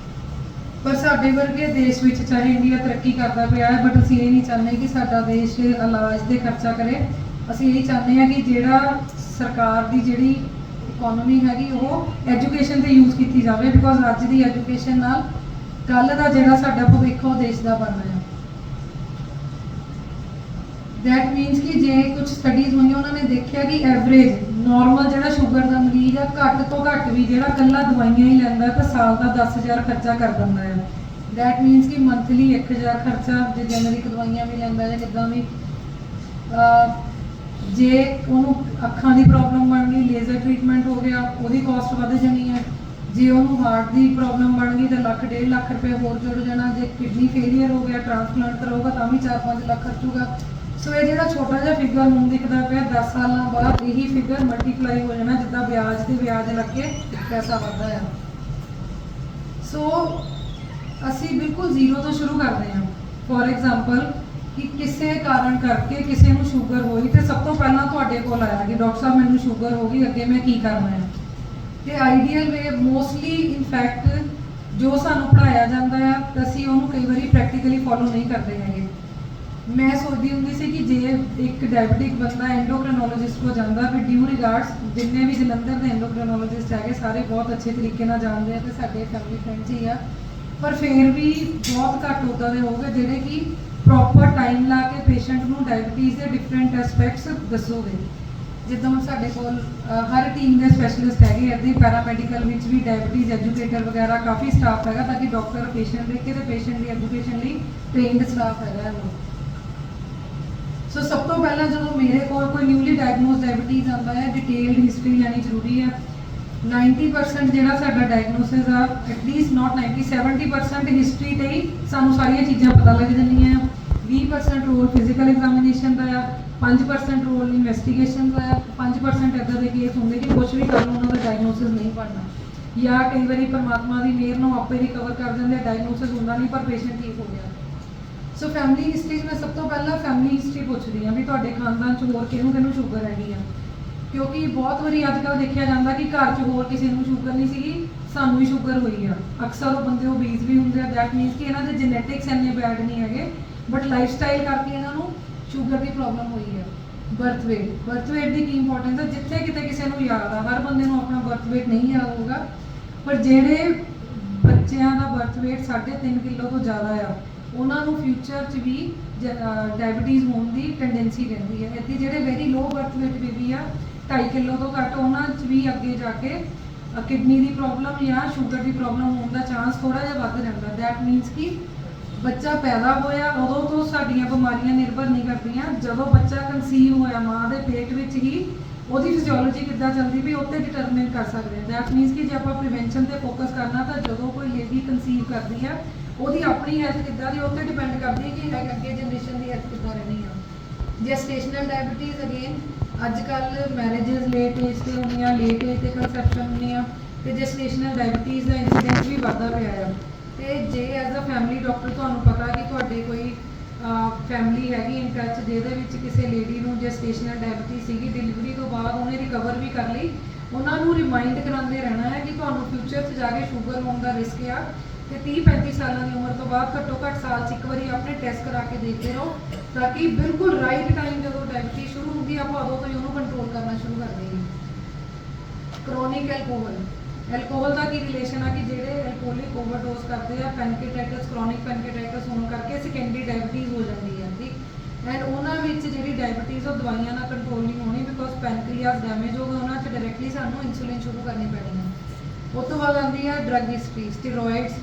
ਪਰ ਸਾਡੇ ਵਰਗੇ ਦੇਸ਼ ਵਿੱਚ, ਚਾਹੇ ਇੰਡੀਆ ਤਰੱਕੀ ਕਰਦਾ ਪਿਆ ਹੈ, ਬਟ ਅਸੀਂ ਇਹ ਨਹੀਂ ਚਾਹੁੰਦੇ ਕਿ ਸਾਡਾ ਦੇਸ਼ ਇਲਾਜ 'ਤੇ ਖਰਚਾ ਕਰੇ। ਅਸੀਂ ਇਹ ਚਾਹੁੰਦੇ ਹਾਂ ਕਿ ਜਿਹੜਾ ਸਰਕਾਰ ਦੀ ਜਿਹੜੀ ਇਕੋਨਮੀ ਹੈਗੀ ਉਹ ਐਜੂਕੇਸ਼ਨ 'ਤੇ ਯੂਜ਼ ਕੀਤੀ ਜਾਵੇ, ਬਿਕੋਜ਼ ਅੱਜ ਦੀ ਐਜੂਕੇਸ਼ਨ ਨਾਲ ਕੱਲ੍ਹ ਦਾ ਜਿਹੜਾ ਸਾਡਾ ਭਵਿੱਖ ਉਹ ਦੇਸ਼ ਦਾ ਬਣਨਾ ਹੈ। ਦੈਟ ਮੀਨਸ ਕਿ ਜੇ ਕੁਝ ਸਟੱਡੀਜ਼ ਹੋਈਆਂ ਉਹਨਾਂ ਨੇ ਦੇਖਿਆ ਕਿ ਐਵਰੇਜ ਨਾਰਮਲ ਜਿਹੜਾ ਸ਼ੂਗਰ ਦਾ ਮਰੀਜ਼ ਆ, ਘੱਟ ਤੋਂ ਘੱਟ ਵੀ ਜਿਹੜਾ ਇਕੱਲਾ ਦਵਾਈਆਂ ਹੀ ਲੈਂਦਾ ਤਾਂ ਸਾਲ ਦਾ 10,000 ਖਰਚਾ ਕਰ ਦਿੰਦਾ ਹੈ। ਦੈਟ ਮੀਨਸ ਕਿ ਮੰਥਲੀ 1,000 ਖਰਚਾ, ਜੇ ਜਨਰਿਕ ਦਵਾਈਆਂ ਵੀ ਲੈਂਦਾ ਜਾਂ ਕਿੱਦਾਂ ਵੀ। ਜੇ ਉਹਨੂੰ ਅੱਖਾਂ ਦੀ ਪ੍ਰੋਬਲਮ ਬਣ ਗਈ, ਲੇਜ਼ਰ ਟ੍ਰੀਟਮੈਂਟ ਹੋ ਗਿਆ, ਉਹਦੀ ਕਾਸਟ ਵੱਧ ਜਾਣੀ ਹੈ। ਜੇ ਉਹਨੂੰ ਹਾਰਟ ਦੀ ਪ੍ਰੋਬਲਮ ਬਣ ਗਈ ਤਾਂ 1,00,000 1.5 ਲੱਖ ਰੁਪਏ ਹੋਰ ਜੁੜ ਜਾਣਾ। ਜੇ ਕਿਡਨੀ ਫੇਲੀਅਰ ਹੋ ਗਿਆ, ਟ੍ਰਾਂਸਪਲਾਂਟ ਕਰਾਊਗਾ ਤਾਂ ਵੀ 4-5 ਲੱਖ ਖਰਚੂਗਾ। ਸੋ ਇਹ ਜਿਹੜਾ ਛੋਟਾ ਜਿਹਾ ਫਿਗਰ ਹੁਣ ਦਿਖਦਾ ਪਿਆ, 10 ਸਾਲਾਂ ਬਾਅਦ ਇਹੀ ਫਿਗਰ ਮਲਟੀਪਲਾਈ ਹੋ ਜਾਣਾ, ਜਿੱਦਾਂ ਵਿਆਜ ਤੇ ਵਿਆਜ ਲੱਗ ਕੇ ਪੈਸਾ ਵੱਧਦਾ ਆ। ਸੋ ਅਸੀਂ ਬਿਲਕੁਲ ਜ਼ੀਰੋ ਤੋਂ ਸ਼ੁਰੂ ਕਰਦੇ ਹਾਂ। ਫੋਰ ਐਗਜ਼ਾਮਪਲ ਕਿ ਕਿਸੇ ਕਾਰਨ ਕਰਕੇ ਕਿਸੇ ਨੂੰ ਸ਼ੂਗਰ ਹੋਈ ਤੇ ਸਭ ਤੋਂ ਪਹਿਲਾਂ ਤੁਹਾਡੇ ਕੋਲ ਆਇਆ ਕਿ ਡਾਕਟਰ ਸਾਹਿਬ ਮੈਨੂੰ ਸ਼ੂਗਰ ਹੋ ਗਈ, ਅੱਗੇ ਮੈਂ ਕੀ ਕਰਨਾ ਹੈ। ਤੇ ਆਈਡੀਅਲ ਵੇ ਮੋਸਟਲੀ ਇਨਫੈਕਟ ਜੋ ਸਾਨੂੰ ਪੜ੍ਹਾਇਆ ਜਾਂਦਾ ਆ ਅਸੀਂ ਉਹਨੂੰ ਕਈ ਵਾਰੀ ਪ੍ਰੈਕਟੀਕਲੀ ਫੋਲੋ ਨਹੀਂ ਕਰਦੇ ਹੈਗੇ। ਮੈਂ ਸੋਚਦੀ ਹੁੰਦੀ ਸੀ ਕਿ ਜੇ ਇੱਕ ਡਾਇਬਟਿਕ ਬੰਦਾ ਐਂਡੋਕ੍ਰਾਈਨੋਲੋਜਿਸਟ ਕੋਲ ਜਾਂਦਾ, ਫਿਰ ਡਿਊ ਰਿਗਾਰਡਸ ਜਿੰਨੇ ਵੀ ਜਲੰਧਰ ਦੇ ਐਂਡੋਕ੍ਰਾਈਨੋਲੋਜਿਸਟ ਹੈਗੇ ਸਾਰੇ ਬਹੁਤ ਅੱਛੇ ਤਰੀਕੇ ਨਾਲ ਜਾਣਦੇ ਆ ਤੇ ਸਾਡੇ ਫੈਮਿਲੀ ਫਰੈਂਡਸ ਹੀ ਆ, ਪਰ ਫਿਰ ਵੀ ਬਹੁਤ ਘੱਟ ਉੱਦਾਂ ਦੇ ਹੋਊਗੇ ਜਿਹੜੇ ਕਿ ਪ੍ਰੋਪਰ ਟਾਈਮ ਲਾ ਕੇ ਪੇਸ਼ੈਂਟ ਨੂੰ ਡਾਇਬਟੀਜ਼ ਦੇ ਡਿਫਰੈਂਟ ਐਸਪੈਕਟਸ ਦੱਸੋਗੇ। ਜਿੱਦਾਂ ਹੁਣ ਸਾਡੇ ਕੋਲ ਹਰ ਟੀਮ ਦੇ ਸਪੈਸ਼ਲਿਸਟ ਹੈਗੇ, ਇੱਦਾਂ ਪੈਰਾਮੈਡੀਕਲ ਵਿੱਚ ਵੀ ਡਾਇਬਟੀਜ਼ ਐਜੂਕੇਟਰ ਵਗੈਰਾ ਕਾਫੀ ਸਟਾਫ ਹੈਗਾ, ਤਾਂ ਕਿ ਡਾਕਟਰ ਪੇਸ਼ੈਂਟ ਦੇਖ ਕੇ ਤੇ ਪੇਸ਼ੈਂਟ ਦੀ ਐਜੂਕੇਸ਼ਨ ਲਈ ਟ੍ਰੇਨਡ ਸਟਾਫ ਹੈਗਾ ਉਹ। ਸੋ ਸਭ ਤੋਂ ਪਹਿਲਾਂ ਜਦੋਂ ਮੇਰੇ ਕੋਲ ਕੋਈ ਨਿਊਲੀ ਡਾਇਗਨੋਸ ਡਾਇਬਟੀਜ਼ ਆਉਂਦਾ ਹੈ, ਡਿਟੇਲਡ ਹਿਸਟਰੀ ਲੈਣੀ ਜ਼ਰੂਰੀ ਹੈ। 90% ਜਿਹੜਾ ਸਾਡਾ ਡਾਇਗਨੋਸਿਸ ਆ, ਐਟਲੀਸਟ ਨਾਟ 90, 70% ਹਿਸਟਰੀ ਤੇ ਹੀ ਸਾਨੂੰ ਸਾਰੀਆਂ ਚੀਜ਼ਾਂ ਪਤਾ ਲੱਗ ਜਾਂਦੀਆਂ ਆ। 20% ਰੋਲ ਫਿਜ਼ੀਕਲ ਐਗਜ਼ਾਮੀਨੇਸ਼ਨ ਦਾ ਆ, 5% ਰੋਲ ਇਨਵੈਸਟੀਗੇਸ਼ਨ ਦਾ ਆ, 5% ਇੱਦਾਂ ਦੇ ਕੇਸ ਹੁੰਦੇ ਕਿ ਕੁਝ ਵੀ ਕਰ ਲਓ ਉਹਨਾਂ ਦਾ ਡਾਇਗਨੋਸਿਸ ਨਹੀਂ ਬਣਨਾ, ਜਾਂ ਕਈ ਵਾਰੀ ਪਰਮਾਤਮਾ ਦੀ ਮਿਹਰ ਨੂੰ ਆਪੇ ਰਿਕਵਰ ਕਰ ਜਾਂਦੇ, ਡਾਇਗਨੋਸਿਸ ਹੁੰਦਾ ਨਹੀਂ ਪਰ ਪੇਸ਼ੈਂਟ ਠੀਕ ਹੋ ਗਿਆ। ਸੋ ਫੈਮਿਲੀ ਹਿਸਟਰੀ ਮੈਂ ਸਭ ਤੋਂ ਪਹਿਲਾਂ ਫੈਮਿਲੀ ਹਿਸਟਰੀ ਪੁੱਛਦੀ ਹਾਂ ਵੀ ਤੁਹਾਡੇ ਖਾਨਦਾਨ 'ਚ ਹੋਰ ਕਿਹਨੂੰ ਸ਼ੂਗਰ ਹੈਗੀ ਆ, ਕਿਉਂਕਿ ਬਹੁਤ ਵਾਰੀ ਅੱਜ ਕੱਲ੍ਹ ਦੇਖਿਆ ਜਾਂਦਾ ਕਿ ਘਰ 'ਚ ਹੋਰ ਕਿਸੇ ਨੂੰ ਸ਼ੂਗਰ ਨਹੀਂ ਸੀਗੀ, ਸਾਨੂੰ ਹੀ ਸ਼ੂਗਰ ਹੋਈ ਆ। ਅਕਸਰ ਉਹ ਬੰਦੇ ਓਬੀਜ਼ ਵੀ ਹੁੰਦੇ ਆ, ਦੈਟ ਮੀਨਸ ਕਿ ਇਹਨਾਂ ਦੇ ਜੈਨੇਟਿਕਸ ਇੰਨੇ ਬੈਡ ਨਹੀਂ ਹੈਗੇ, ਬਟ ਲਾਈਫ ਸਟਾਈਲ ਕਰਕੇ ਇਹਨਾਂ ਨੂੰ ਸ਼ੂਗਰ ਦੀ ਪ੍ਰੋਬਲਮ ਹੋਈ ਹੈ। ਬਰਥ ਵੇਟ ਦੀ ਕੀ ਇੰਪੋਰਟੈਂਸ ਹੈ, ਜਿੱਥੇ ਕਿਤੇ ਕਿਸੇ ਨੂੰ ਯਾਦ ਆ, ਹਰ ਬੰਦੇ ਨੂੰ ਆਪਣਾ ਬਰਥ ਵੇਟ ਨਹੀਂ ਯਾਦ ਹੋਊਗਾ, ਪਰ ਜਿਹੜੇ ਬੱਚਿਆਂ ਦਾ ਬਰਥ ਵੇਟ 3.5 ਕਿਲੋ ਤੋਂ ਜ਼ਿਆਦਾ ਆ ਉਹਨਾਂ ਨੂੰ ਫਿਊਚਰ 'ਚ ਵੀ ਡਾਇਬਟੀਜ਼ ਹੋਣ ਦੀ ਟੈਂਡੈਂਸੀ ਰਹਿੰਦੀ ਹੈ। ਇੱਥੇ ਜਿਹੜੇ ਵੈਰੀ ਲੋ ਬਰਥ ਵੇਟ ਬੇਬੀ ਆ 2.5 ਕਿਲੋ ਤੋਂ ਘੱਟ, ਉਹਨਾਂ 'ਚ ਵੀ ਅੱਗੇ ਜਾ ਕੇ ਕਿਡਨੀ ਦੀ ਪ੍ਰੋਬਲਮ ਜਾਂ ਸ਼ੂਗਰ ਦੀ ਪ੍ਰੋਬਲਮ ਹੋਣ ਦਾ ਚਾਂਸ ਥੋੜ੍ਹਾ ਜਿਹਾ ਵੱਧ ਜਾਂਦਾ। ਦੈਟ ਮੀਨਸ ਕਿ ਬੱਚਾ ਪੈਦਾ ਹੋਇਆ ਉਦੋਂ ਤੋਂ ਸਾਡੀਆਂ ਬਿਮਾਰੀਆਂ ਨਿਰਭਰ ਨਹੀਂ ਕਰਦੀਆਂ, ਜਦੋਂ ਬੱਚਾ ਕਨਸੀਵ ਹੋਇਆ ਮਾਂ ਦੇ ਪੇਟ ਵਿੱਚ ਹੀ ਉਹਦੀ ਫਿਜ਼ੀਓਲੋਜੀ ਕਿੱਦਾਂ ਚੱਲਦੀ ਵੀ ਉੱਤੇ ਡਿਟਰਮਿਨ ਕਰ ਸਕਦੇ ਹਾਂ। ਦੈਟ ਮੀਨਸ ਕਿ ਜੇ ਆਪਾਂ ਪ੍ਰੀਵੈਂਸ਼ਨ ਤੇ ਫੋਕਸ ਕਰਨਾ ਤਾਂ ਜਦੋਂ ਕੋਈ ਲੇਡੀ ਕਨਸੀਵ ਕਰਦੀ ਆ ਉਹਦੀ ਆਪਣੀ ਹੈਲਥ ਕਿੱਦਾਂ ਦੀ ਉੱਤੇ ਡਿਪੈਂਡ ਕਰਦੀ ਹੈ ਕਿ ਅੱਗੇ ਜਨਰੇਸ਼ਨ ਦੀ ਹੈਲਥ ਕਿੱਦਾਂ ਰਹਿਣੀ ਆ। ਜੈਸਟੇਸ਼ਨਲ ਡਾਇਬਟੀਜ਼ ਅਗੇਨ ਅੱਜ ਕੱਲ੍ਹ ਮੈਰਿਜਸ ਲੇਟ ਏਜ 'ਤੇ ਹੁੰਦੀਆਂ, ਲੇਟ ਏਜ 'ਤੇ ਕੰਸੈਪਸ਼ਨ ਹੁੰਦੀਆਂ ਤੇ ਜੈਸਟੇਸ਼ਨਲ ਡਾਇਬਟੀਜ਼ ਦਾ ਇੰਸੀਡੈਂਸ ਵੀ ਵੱਧਦਾ ਪਿਆ ਆ। ਤੇ ਜੇ ਐਜ਼ ਅ ਫੈਮਿਲੀ ਡਾਕਟਰ ਤੁਹਾਨੂੰ ਪਤਾ ਕਿ ਤੁਹਾਡੇ ਕੋਈ ਫੈਮਿਲੀ ਹੈਗੀ ਇਨ ਟੱਚ ਜਿਹਦੇ ਵਿੱਚ ਕਿਸੇ ਲੇਡੀ ਨੂੰ ਜੈਸਟੇਸ਼ਨਲ ਡਾਇਬਟੀਜ਼ ਸੀਗੀ, ਡਿਲੀਵਰੀ ਤੋਂ ਬਾਅਦ ਉਹਨੇ ਰਿਕਵਰ ਵੀ ਕਰ ਲਈ, ਉਹਨਾਂ ਨੂੰ ਰਿਮਾਈਂਡ ਕਰਾਉਂਦੇ ਰਹਿਣਾ ਹੈ ਕਿ ਤੁਹਾਨੂੰ ਫਿਊਚਰ 'ਚ ਜਾ ਕੇ ਸ਼ੂਗਰ ਹੋਣ ਦਾ ਰਿਸਕ ਆ ਤੇ 30-35 ਸਾਲਾਂ ਦੀ ਉਮਰ ਤੋਂ ਬਾਅਦ ਘੱਟੋ ਘੱਟ ਸਾਲ 'ਚ ਇੱਕ ਵਾਰੀ ਆਪਣੇ ਟੈਸਟ ਕਰਾ ਕੇ ਦੇਖਦੇ ਰਹੋ, ਤਾਂ ਕਿ ਬਿਲਕੁਲ ਰਾਈਟ ਟਾਈਮ ਜਦੋਂ ਡਾਇਬਟੀਜ਼ ਸ਼ੁਰੂ ਹੁੰਦੀ ਆਪਾਂ ਉਦੋਂ ਤੋਂ ਹੀ ਉਹਨੂੰ ਕੰਟਰੋਲ ਕਰਨਾ ਸ਼ੁਰੂ ਕਰ ਦਈਏ। ਕ੍ਰੋਨਿਕ ਐਲਕੋਹਲ ਦਾ ਕੀ ਰਿਲੇਸ਼ਨ ਆ ਕਿ ਜਿਹੜੇ ਐਲਕੋਹਲਿਕ ਓਵਰਡੋਜ਼ ਕਰਦੇ ਆ, ਪੈਨਕੀਟਾਈਟਸ, ਕ੍ਰੋਨਿਕ ਪੈਨਕੀਟਾਈਟਸ ਹੋਣ ਕਰਕੇ ਸੈਕੰਡਰੀ ਡਾਇਬਟੀਜ਼ ਹੋ ਜਾਂਦੀ ਹੈ ਜੀ। ਐਂਡ ਉਹਨਾਂ ਵਿੱਚ ਜਿਹੜੀ ਡਾਇਬਟੀਜ਼ ਉਹ ਦਵਾਈਆਂ ਨਾਲ ਕੰਟਰੋਲ ਨਹੀਂ ਹੋਣੀ, ਬਿਕੋਜ਼ ਪੈਨਕ੍ਰੀਆਸ ਡੈਮੇਜ ਹੋ ਗਏ, ਉਹਨਾਂ 'ਚ ਡਾਇਰੈਕਟਲੀ ਸਾਨੂੰ ਇਨਸੂਲਿਨ ਸ਼ੁਰੂ ਕਰਨੀ ਪੈਣੀ ਹੈ। ਉਸ ਤੋਂ ਬਾਅਦ ਆਉਂਦੀ ਹੈ ਡਰੱਗ ਹਿਸਟਰੀ। ਸਟੀਰੋਇਡਸ